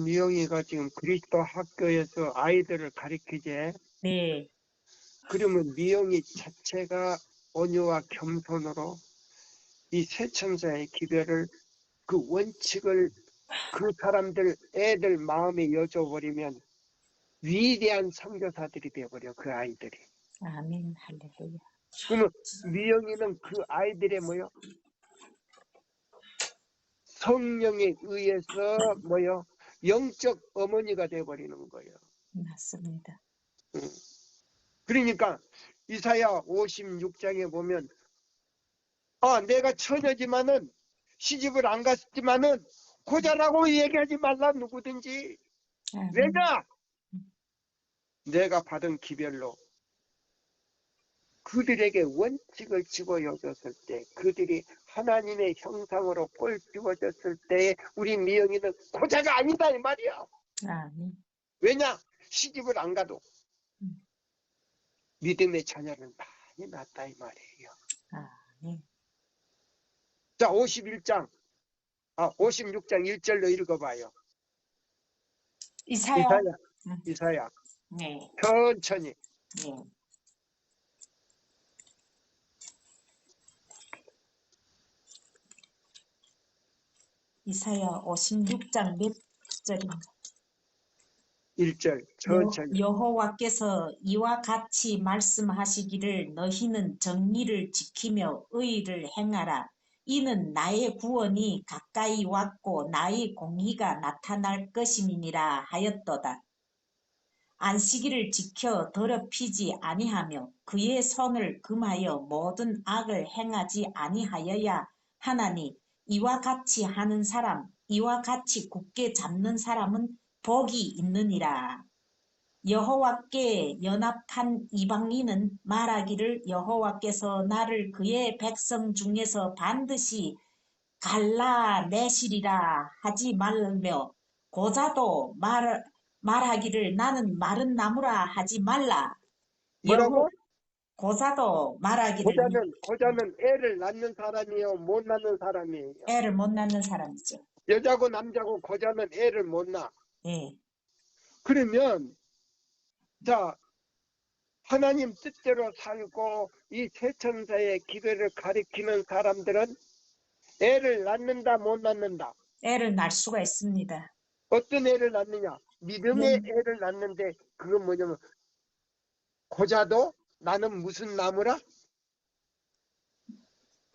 미영이가 지금 그리스도 학교에서 아이들을 가르치지. 네, 그러면 미영이 자체가 온유와 겸손으로 이 세천사의 기별을 그 원칙을 그 사람들 애들 마음에 여줘버리면 위대한 선교사들이 되어버려 그 아이들이. 아멘. 할렐루야. 그러면 미영이는 그 아이들의 뭐요? 성령에 의해서 뭐요? 영적 어머니가 되어버리는 거예요. 맞습니다. 응. 그러니까 이사야 56장에 보면 내가 처녀지만은 시집을 안 갔지만은 고자라고 얘기하지 말라 누구든지. 아멘. 왜냐? 내가 받은 기별로 그들에게 원칙을 집어여줬을 때, 그들이 하나님의 형상으로 꼴 띄워졌을 때 우리 미영이는 고자가 아니다 이 말이야. 아멘. 왜냐? 시집을 안 가도 음. 믿음의 자녀를 많이 낳았다 이 말이에요. 아멘. 자 51장 56장 1절로 읽어봐요. 이사야. 이사야, 이사야. 네. 천천히. 네. 이사야 56장 몇 절인가? 1절 천천히. 여호와께서 이와 같이 말씀하시기를 너희는 정의를 지키며 의를 행하라. 이는 나의 구원이 가까이 왔고 나의 공의가 나타날 것임이니라 하였도다. 안식일을 지켜 더럽히지 아니하며 그의 손을 금하여 모든 악을 행하지 아니하여야 하나니 이와 같이 하는 사람, 이와 같이 굳게 잡는 사람은 복이 있느니라. 여호와께 연합한 이방인은 말하기를 여호와께서 나를 그의 백성 중에서 반드시 갈라내시리라 하지 말며 고자도 말하기를 나는 마른 나무라 하지 말라. 뭐라고? 고자도 말하기를 고자는 애를 낳는 사람이에요, 못 낳는 사람이에요? 애를 못 낳는 사람이죠. 여자고 남자고 고자는 애를 못 낳아. 예. 그러면 자, 하나님 뜻대로 살고 이 세천사의 기별을 가리키는 사람들은 애를 낳는다 못 낳는다? 애를 낳을 수가 있습니다. 어떤 애를 낳느냐? 믿음의 애를 낳는데 그건 뭐냐면 고자도 나는 무슨 나무라?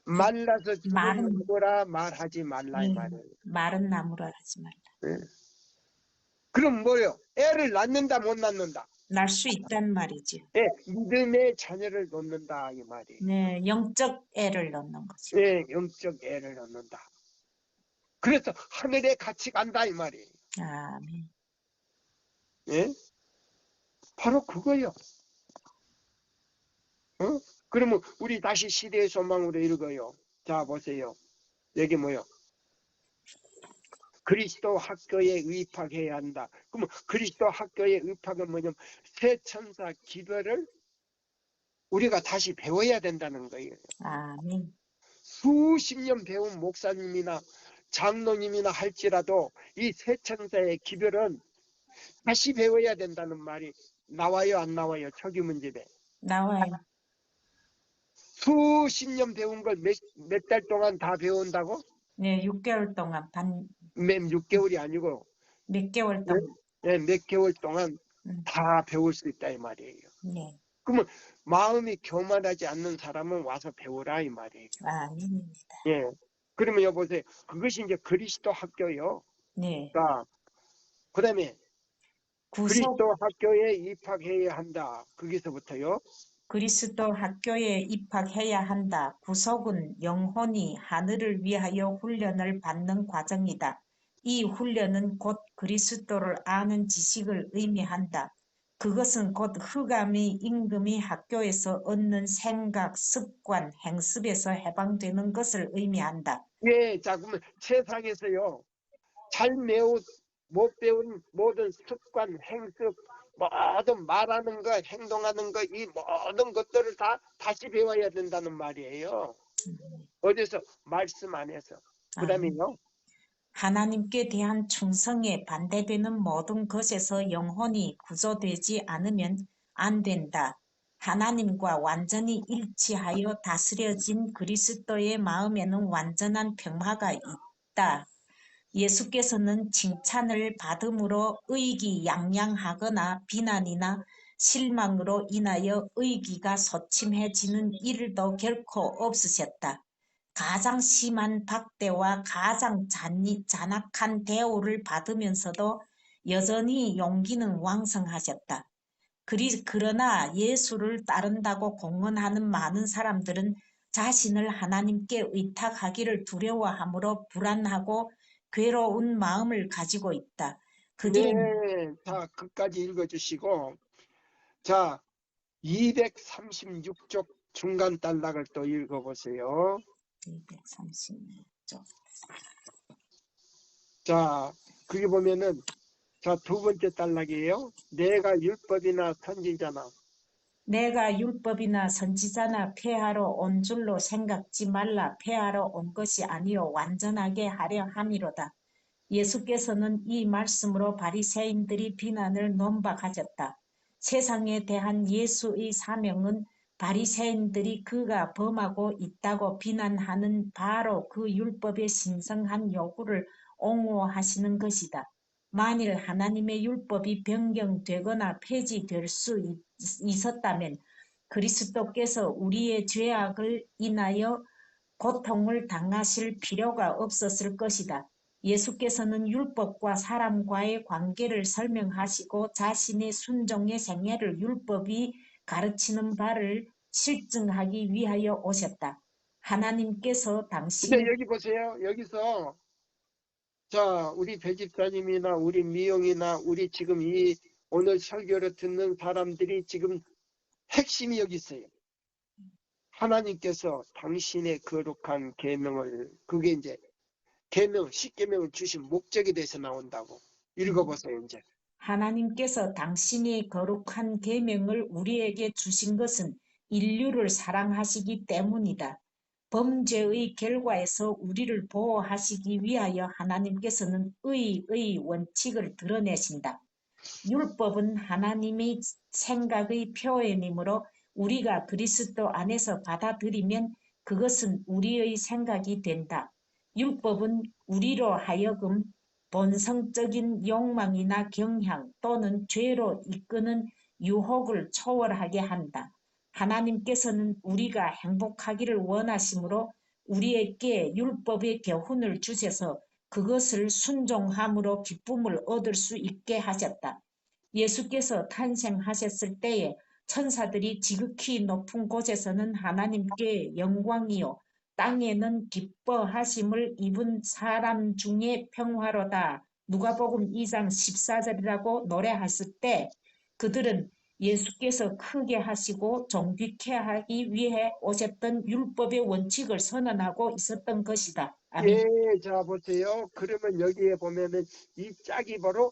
말라서 죽은 나무라 말하지 말라 이 말이에요. 마른 나무라 하지 말라. 네. 그럼 뭐요? 애를 낳는다 못 낳는다? 낳을 수 있단 말이죠. 네, 믿음의 자녀를 놓는다 이 말이에요. 네, 영적 애를 낳는 거죠. 네, 영적 애를 낳는다. 그래서 하늘에 같이 간다 이 말이에요. 아멘. 네? 바로 그거요. 그러면 우리 다시 시대의 소망으로 읽어요. 자 보세요. 여기 뭐요? 그리스도 학교에 입학해야 한다. 그러면 그리스도 학교에 입학은 뭐냐면 새 천사 기별을 우리가 다시 배워야 된다는 거예요. 아멘. 수십 년 배운 목사님이나 장로님이나 할지라도 이 새 천사의 기별은 다시 배워야 된다는 말이 나와요 안 나와요? 초기 문집에. 나와요. 수십 년 배운 걸 몇 달 동안 다 배운다고? 네, 6개월 동안 몇 6개월이 아니고 몇 개월 동안. 네, 몇 개월 동안 다 배울 수 있다 이 말이에요. 네. 그러면 마음이 교만하지 않는 사람은 와서 배우라 이 말이에요. 아멘입니다. 예. 그러면 여보세요. 그것이 이제 그리스도 학교요. 네. 그 다음에 구속 그리스도 학교에 입학해야 한다. 거기서부터요. 그리스도 학교에 입학해야 한다. 구속은 영혼이 하늘을 위하여 훈련을 받는 과정이다. 이 훈련은 곧 그리스도를 아는 지식을 의미한다. 그것은 곧 흑암의 임금이 학교에서 얻는 생각, 습관, 행습에서 해방되는 것을 의미한다. 예, 자 그러면 세상에서요. 못 배운 모든 습관, 행습, 모든 말하는 것, 행동하는 것, 이 모든 것들을 다 다시 배워야 된다는 말이에요. 어디서? 말씀 안에서. 그 다음에요. 하나님께 대한 충성에 반대되는 모든 것에서 영혼이 구조되지 않으면 안 된다. 하나님과 완전히 일치하여 다스려진 그리스도의 마음에는 완전한 평화가 있다. 예수께서는 칭찬을 받음으로 의기양양하거나 비난이나 실망으로 인하여 의기가 소침해지는 일도 결코 없으셨다. 가장 심한 박대와 가장 잔악한 대우를 받으면서도 여전히 용기는 왕성하셨다. 그러나 예수를 따른다고 공언하는 많은 사람들은 자신을 하나님께 의탁하기를 두려워하므로 불안하고 괴로운 마음을 가지고 있다. 네, 자, 끝까지 읽어주시고, 자, 236쪽 중간 단락을 또 읽어보세요. 236쪽. 자, 그게 보면은, 자, 두 번째 단락이에요. 내가 율법이나 선지자나 내가 율법이나 선지자나 폐하러 온 줄로 생각지 말라. 폐하러 온 것이 아니요 완전하게 하려 함이로다. 예수께서는 이 말씀으로 바리새인들이 비난을 논박하셨다. 세상에 대한 예수의 사명은 바리새인들이 그가 범하고 있다고 비난하는 바로 그 율법의 신성한 요구를 옹호하시는 것이다. 만일 하나님의 율법이 변경되거나 폐지될 수 있었다면 그리스도께서 우리의 죄악을 인하여 고통을 당하실 필요가 없었을 것이다. 예수께서는 율법과 사람과의 관계를 설명하시고 자신의 순종의 생애를 율법이 가르치는 바를 실증하기 위하여 오셨다. 하나님께서 근데 당신의 여기 보세요. 여기서 자, 우리 배집사님이나 우리 미용이나 우리 지금 이 오늘 설교를 듣는 사람들이 지금 핵심이 여기 있어요. 하나님께서 당신의 거룩한 계명을, 그게 이제 계명, 십계명을 주신 목적에 대해서 나온다고. 읽어보세요, 이제. 하나님께서 당신이 거룩한 계명을 우리에게 주신 것은 인류를 사랑하시기 때문이다. 범죄의 결과에서 우리를 보호하시기 위하여 하나님께서는 의의 원칙을 드러내신다. 율법은 하나님의 생각의 표현이므로 우리가 그리스도 안에서 받아들이면 그것은 우리의 생각이 된다. 율법은 우리로 하여금 본성적인 욕망이나 경향 또는 죄로 이끄는 유혹을 초월하게 한다. 하나님께서는 우리가 행복하기를 원하시므로 우리에게 율법의 교훈을 주셔서 그것을 순종함으로 기쁨을 얻을 수 있게 하셨다. 예수께서 탄생하셨을 때에 천사들이 지극히 높은 곳에서는 하나님께 영광이요 땅에는 기뻐하심을 입은 사람 중에 평화로다. 누가복음 2장 14절이라고 노래했을 때 그들은 예수께서 크게 하시고 존귀케 하기 위해 오셨던 율법의 원칙을 선언하고 있었던 것이다. 아멘. 예, 자, 보세요. 그러면 여기에 보면은 이 짝이 바로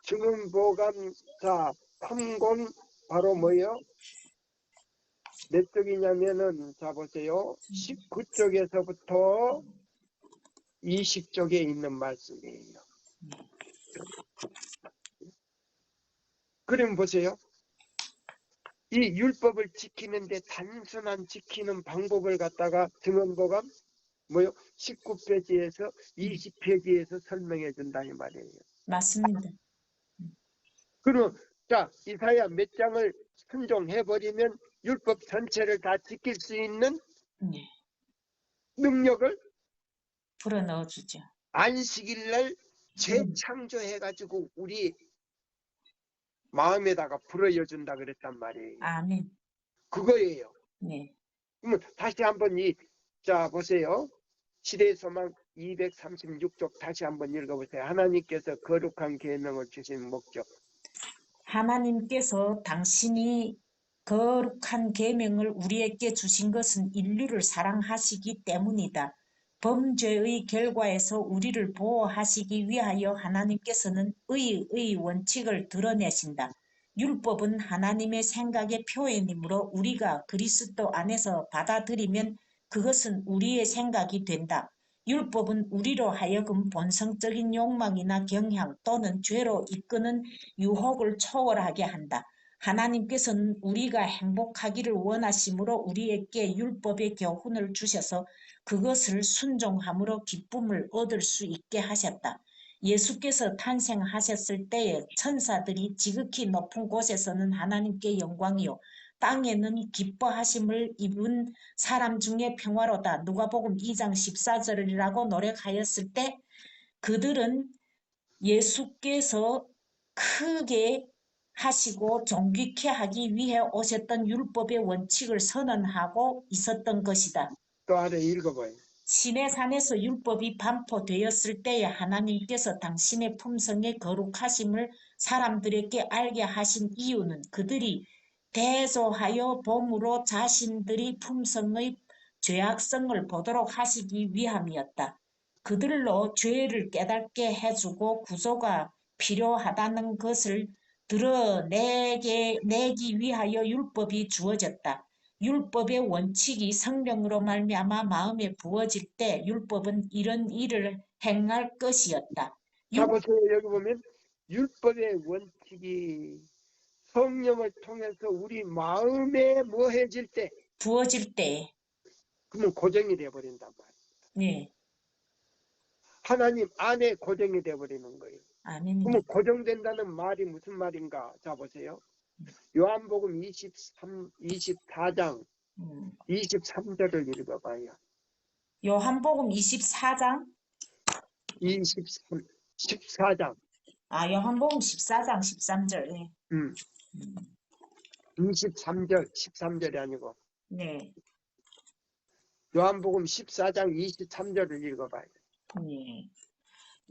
증언보감, 자, 3권, 바로 뭐예요? 몇 쪽이냐면은, 자, 보세요. 19쪽에서부터 20쪽에 있는 말씀이에요. 그럼 보세요. 이 율법을 지키는데 단순한 지키는 방법을 갖다가 증언보감 뭐요? 19페이지에서 20페이지에서 설명해 준다 이 말이에요. 맞습니다. 그럼 자 이사야 몇 장을 순종해 버리면 율법 전체를 다 지킬 수 있는 네, 능력을 불어넣어 주죠. 안식일날 재창조해 가지고 우리 마음에다가 불어여 준다 그랬단 말이에요. 아멘. 그거예요. 네. 그러면 다시 한번 자 보세요. 시대의 소망 236쪽 다시 한번 읽어보세요. 하나님께서 거룩한 계명을 주신 목적. 하나님께서 당신이 거룩한 계명을 우리에게 주신 것은 인류를 사랑하시기 때문이다. 범죄의 결과에서 우리를 보호하시기 위하여 하나님께서는 의의 원칙을 드러내신다. 율법은 하나님의 생각의 표현이므로 우리가 그리스도 안에서 받아들이면 그것은 우리의 생각이 된다. 율법은 우리로 하여금 본성적인 욕망이나 경향 또는 죄로 이끄는 유혹을 초월하게 한다. 하나님께서는 우리가 행복하기를 원하심으로 우리에게 율법의 교훈을 주셔서 그것을 순종함으로 기쁨을 얻을 수 있게 하셨다. 예수께서 탄생하셨을 때에 천사들이 지극히 높은 곳에서는 하나님께 영광이요 땅에는 기뻐하심을 입은 사람 중에 평화로다. 누가복음 2장 14절이라고 노력하였을 때 그들은 예수께서 크게 하시고 존귀케 하기 위해 오셨던 율법의 원칙을 선언하고 있었던 것이다. 또 아래 읽어봐요. 시내산에서 율법이 반포되었을 때에 하나님께서 당신의 품성의 거룩하심을 사람들에게 알게 하신 이유는 그들이 대조하여 봄으로 자신들이 품성의 죄악성을 보도록 하시기 위함이었다. 그들로 죄를 깨닫게 해주고 구조가 필요하다는 것을 드러내기 위하여 율법이 주어졌다. 율법의 원칙이 성령으로 말미암아 마음에 부어질 때 율법은 이런 일을 행할 것이었다. 자, 보세요. 여기 보면 율법의 원칙이 성령을 통해서 우리 마음에 뭐 해질 때, 부어질 때, 그러면 고정이 돼버린단 말이에요. 네, 하나님 안에 고정이 돼버리는 거예요. 그러면 아멘입니다. 고정된다는 말이 무슨 말인가? 자, 보세요. 요한복음 24장 음, 23절을 읽어봐요. 요한복음 24장, 14장. 요한복음 14장 13절, 네. 음, 음, 23절, 13절이 아니고. 네, 요한복음 14장 23절을 읽어봐요. 네.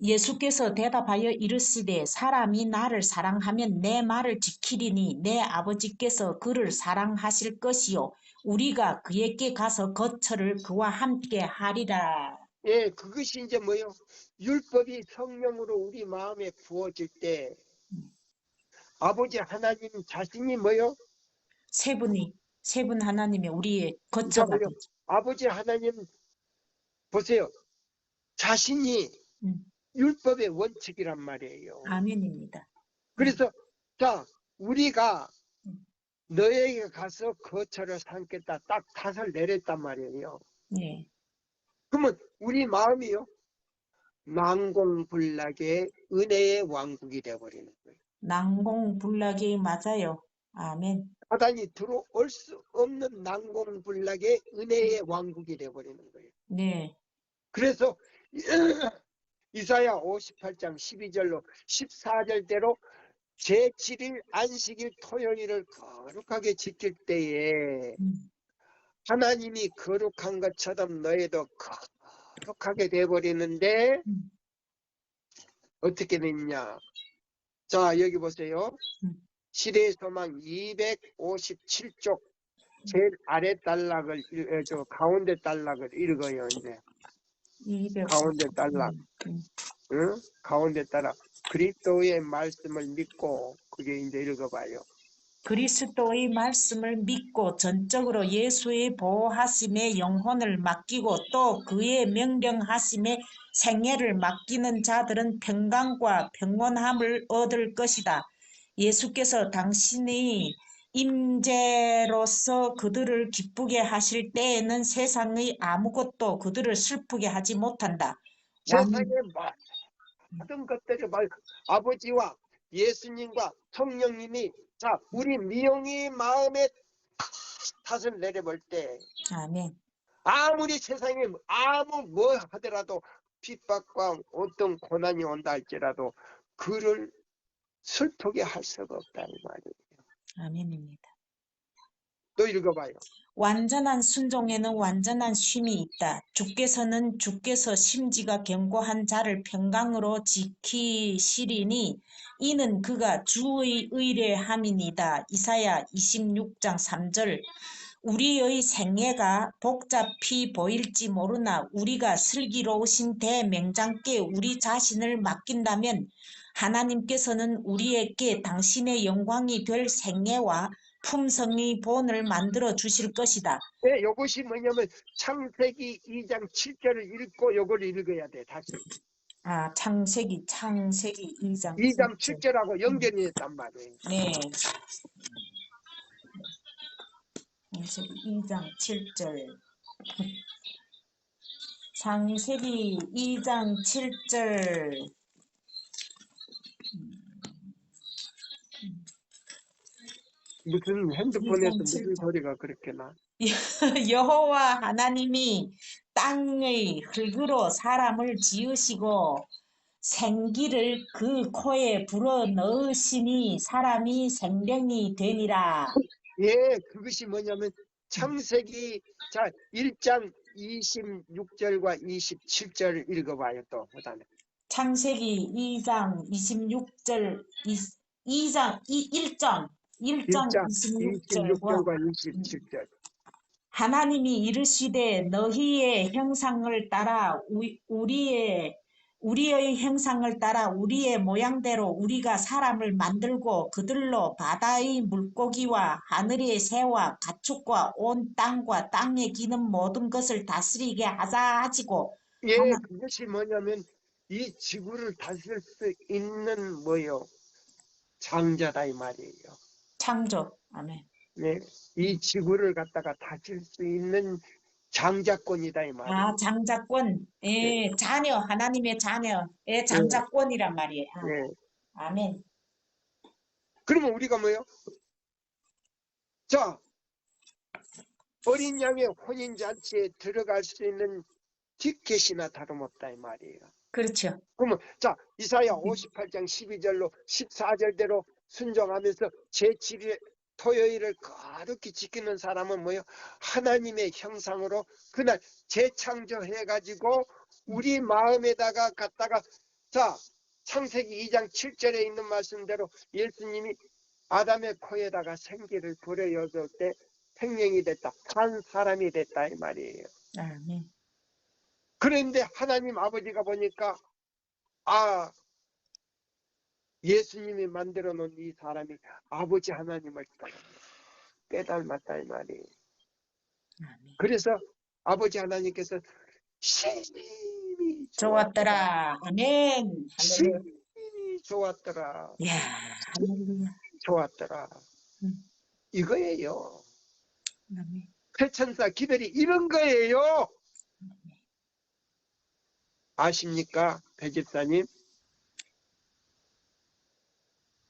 예수께서 대답하여 이르시되 사람이 나를 사랑하면 내 말을 지키리니 내 아버지께서 그를 사랑하실 것이요 우리가 그에게 가서 거처를 그와 함께 하리라. 예, 그것이 이제 뭐요? 율법이 성령으로 우리 마음에 부어질 때 아버지 하나님 자신이 뭐요? 세 분 하나님이 우리의 자, 거처가 뭐요? 되죠. 아버지 하나님 보세요. 자신이 음, 율법의 원칙이란 말이에요. 아멘입니다. 그래서 자, 우리가 음, 너에게 가서 거처를 삼겠다. 딱 탓을 내렸단 말이에요. 네, 그러면 우리 마음이요. 난공불락의 은혜의 왕국이 되어버리는 거예요. 난공불락이 맞아요. 아멘. 사단이 들어올 수 없는 난공불락의 은혜의 왕국이 되어버리는 거예요. 네, 그래서 이사야 58장 12절로 14절대로 제7일 안식일 토요일을 거룩하게 지킬 때에 음, 하나님이 거룩한 것처럼 너희도 거룩하게 돼버리는데 음, 어떻게 됐냐? 자, 여기 보세요. 음. 시대의 소망 257쪽 제일 아래 단락을 저 가운데 단락을 읽어요. 이제 200. 가운데 단락, 응? 가운데 단락. 그리스도의 말씀을 믿고 그게 이제 읽어봐요. 그리스도의 말씀을 믿고 전적으로 예수의 보호하심에 영혼을 맡기고 또 그의 명령하심에 생애를 맡기는 자들은 평강과 평온함을 얻을 것이다. 예수께서 당신의 임재로서 그들을 기쁘게 하실 때에는 세상의 아무것도 그들을 슬프게 하지 못한다. 세상의 모든 것들이 아버지와 예수님과 성령님이 자 우리 미용의 마음에 탓을 내려볼 때 아멘. 아무리 세상에 아무 뭐 하더라도 핍박과 어떤 고난이 온다 할지라도 그를 슬프게 할 수가 없다 이 말이에요. 아멘입니다. 또 읽어봐요. 완전한 순종에는 완전한 쉼이 있다. 주께서 심지가 견고한 자를 평강으로 지키시리니 이는 그가 주의 의뢰함이니이다. 이사야 26장 3절. 우리의 생애가 복잡히 보일지 모르나 우리가 슬기로우신 대맹장께 우리 자신을 맡긴다면 하나님께서는 우리에게 당신의 영광이 될 생애와 품성의 본을 만들어 주실 것이다. 네, 이것이 뭐냐면 창세기 2장 7절을 읽고 이걸 읽어야 돼 다시. 창세기 2장 2장 7절. 7절하고 연결이 됐단 말이에요. 네. 창세기 2장 7절. 창세기 2장 7절. 무슨 2장 핸드폰에서 무슨 7절. 소리가 그렇게 나? 여호와 하나님이 땅의 흙으로 사람을 지으시고 생기를 그 코에 불어 넣으시니 사람이 생명이 되니라. 예, 그것이 뭐냐면 창세기 자 1장 26절과 27절 읽어봐요 또 그다음에. 창세기 2장 26절, 2장 1장 1장 26절과 26절과 27절. 하나님이 이르시되 너희의 형상을 따라 우리의 우리의 형상을 따라 우리의 모양대로 우리가 사람을 만들고 그들로 바다의 물고기와 하늘의 새와 가축과 온 땅과 땅에 기는 모든 것을 다스리게 하자 하시고 예, 하나 그것이 뭐냐면 이 지구를 다스릴 수 있는 뭐요? 장자다 이 말이에요. 창조. 아멘. 네, 이 지구를 갖다가 다스릴 수 있는 장자권이다 이 아, 말이에요. 장자권. 예, 예, 자녀, 하나님의 자녀의 예, 장자권이란 말이에요. 예. 아, 아멘. 그러면 우리가 뭐요? 자, 어린 양의 혼인잔치에 들어갈 수 있는 티켓이나 다름없다 이 말이에요. 그렇죠. 그러면 자 이사야 58장 12절로 14절대로 순종하면서 제7일 토요일을 거룩히 지키는 사람은 뭐요? 하나님의 형상으로 그날 재창조해가지고 우리 마음에다가 갖다가 자 창세기 2장 7절에 있는 말씀대로 예수님이 아담의 코에다가 생기를 불어넣을 때 생명이 됐다. 한 사람이 됐다 이 말이에요. 아멘. 그런데 하나님 아버지가 보니까 아 예수님이 만들어 놓은 이 사람이 아버지 하나님을 깨닮았다 이 말이에요. 아멘. 그래서 아버지 하나님께서 심히 좋았더라. 좋았더라. 아멘. 할렐루야. 심히 좋았더라. 이야, 할렐루야. 좋았더라. 음, 이거예요. 아멘. 최천사 기별이 이런 거예요. 아십니까? 배집사님?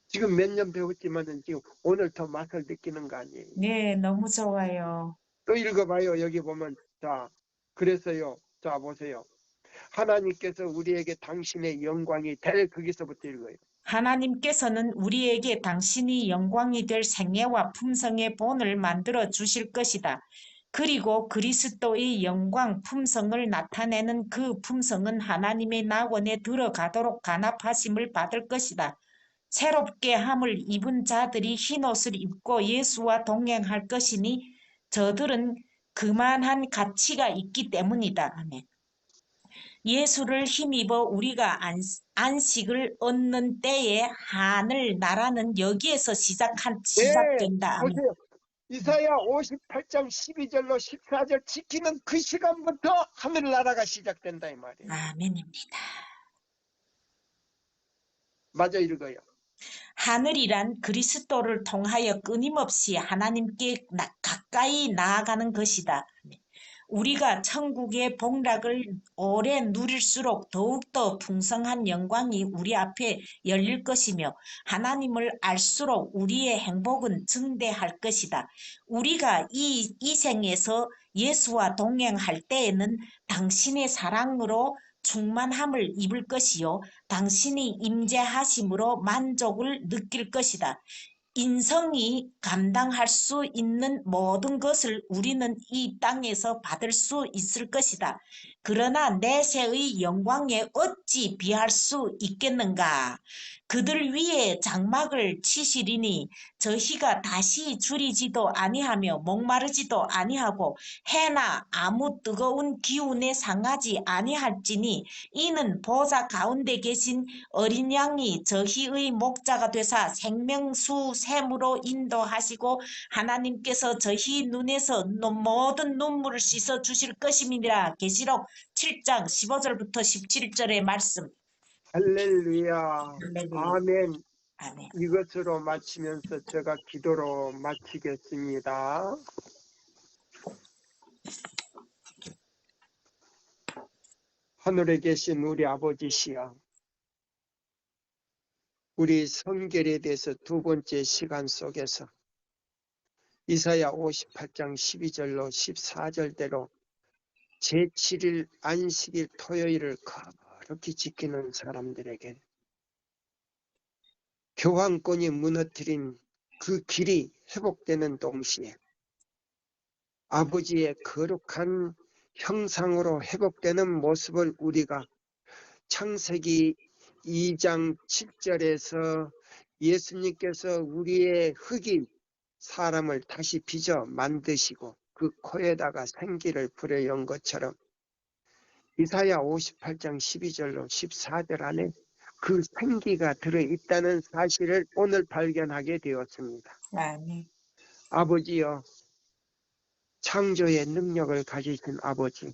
지금 몇 년 배웠지만은 지금 오늘 더 맛을 느끼는 거 아니에요. 네, 너무 좋아요. 또 읽어봐요. 여기 보면 자 그래서요. 자 보세요. 하나님께서 우리에게 당신의 영광이 될 거기서부터 읽어요. 하나님께서는 우리에게 당신이 영광이 될 생애와 품성의 본을 만들어 주실 것이다. 그리고 그리스도의 영광 품성을 나타내는 그 품성은 하나님의 낙원에 들어가도록 간합하심을 받을 것이다. 새롭게 함을 입은 자들이 흰옷을 입고 예수와 동행할 것이니 저들은 그만한 가치가 있기 때문이다. 아멘. 예수를 힘입어 우리가 안식을 얻는 때에 하늘 나라는 여기에서 네, 시작된다. 아멘. 보세요. 이사야 58장 12절로 14절 지키는 그 시간부터 하늘나라가 시작된다 이 말이에요. 아멘입니다. 맞아 읽어요. 하늘이란 그리스도를 통하여 끊임없이 하나님께 가까이 나아가는 것이다. 우리가 천국의 복락을 오래 누릴수록 더욱더 풍성한 영광이 우리 앞에 열릴 것이며 하나님을 알수록 우리의 행복은 증대할 것이다. 우리가 이 생에서 예수와 동행할 때에는 당신의 사랑으로 충만함을 입을 것이요 당신이 임재하심으로 만족을 느낄 것이다. 인성이 감당할 수 있는 모든 것을 우리는 이 땅에서 받을 수 있을 것이다. 그러나 내세의 영광에 어찌 비할 수 있겠는가? 그들 위에 장막을 치시리니 저희가 다시 줄이지도 아니하며 목마르지도 아니하고 해나 아무 뜨거운 기운에 상하지 아니할지니 이는 보좌 가운데 계신 어린 양이 저희의 목자가 되사 생명수 샘으로 인도하시고 하나님께서 저희 눈에서 모든 눈물을 씻어 주실 것임이니라. 계시록 7장 15절부터 17절의 말씀. 할렐루야. 할렐루야. 아멘. 아멘. 이것으로 마치면서 제가 기도로 마치겠습니다. 하늘에 계신 우리 아버지시여, 우리 성결에 대해서 두 번째 시간 속에서 이사야 58장 12절로 14절대로 제7일 안식일 토요일을 거룩히 지키는 사람들에게 교황권이 무너뜨린 그 길이 회복되는 동시에 아버지의 거룩한 형상으로 회복되는 모습을 우리가 창세기 2장 7절에서 예수님께서 우리의 흙인 사람을 다시 빚어 만드시고 그 코에다가 생기를 불어연 것처럼 이사야 58장 12절로 14절 안에 그 생기가 들어있다는 사실을 오늘 발견하게 되었습니다. 아멘. 아버지여, 창조의 능력을 가지신 아버지,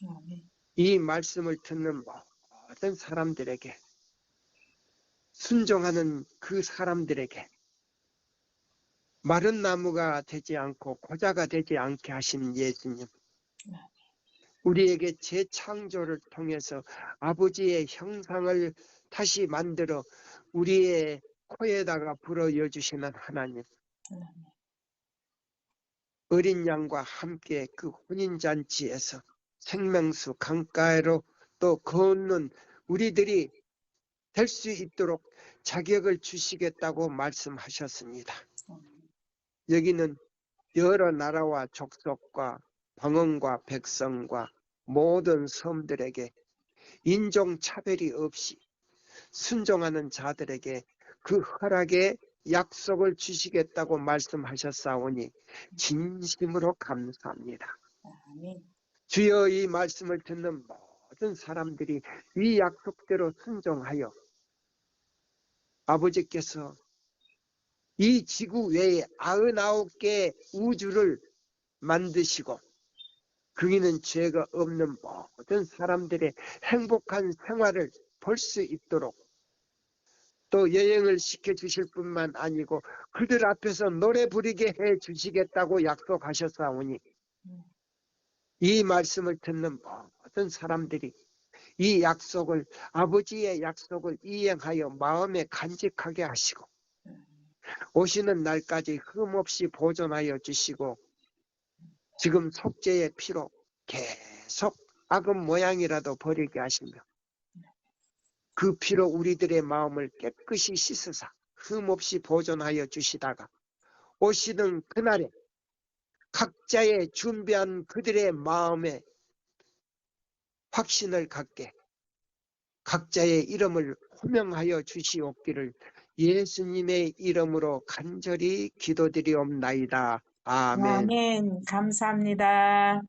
아멘. 이 말씀을 듣는 모든 사람들에게, 순종하는 그 사람들에게 마른 나무가 되지 않고 고자가 되지 않게 하신 예수님, 우리에게 재창조를 통해서 아버지의 형상을 다시 만들어 우리의 코에다가 불어넣어 주시는 하나님, 어린 양과 함께 그 혼인잔치에서 생명수 강가로 또 걷는 우리들이 될 수 있도록 자격을 주시겠다고 말씀하셨습니다. 여기는 여러 나라와 족속과 방언과 백성과 모든 섬들에게 인종차별이 없이 순종하는 자들에게 그 허락의 약속을 주시겠다고 말씀하셨사오니 진심으로 감사합니다. 아멘. 주여, 이 말씀을 듣는 모든 사람들이 이 약속대로 순종하여 아버지께서 이 지구 외에 99개의 우주를 만드시고 거기는 죄가 없는 모든 사람들의 행복한 생활을 볼 수 있도록 또 여행을 시켜주실 뿐만 아니고 그들 앞에서 노래 부르게 해주시겠다고 약속하셨사오니 이 말씀을 듣는 모든 사람들이 이 약속을, 아버지의 약속을 이행하여 마음에 간직하게 하시고 오시는 날까지 흠없이 보존하여 주시고 지금 속죄의 피로 계속 악은 모양이라도 버리게 하시며 그 피로 우리들의 마음을 깨끗이 씻으사 흠없이 보존하여 주시다가 오시는 그날에 각자의 준비한 그들의 마음에 확신을 갖게 각자의 이름을 호명하여 주시옵기를 예수님의 이름으로 간절히 기도드리옵나이다. 아멘. 아멘. 감사합니다.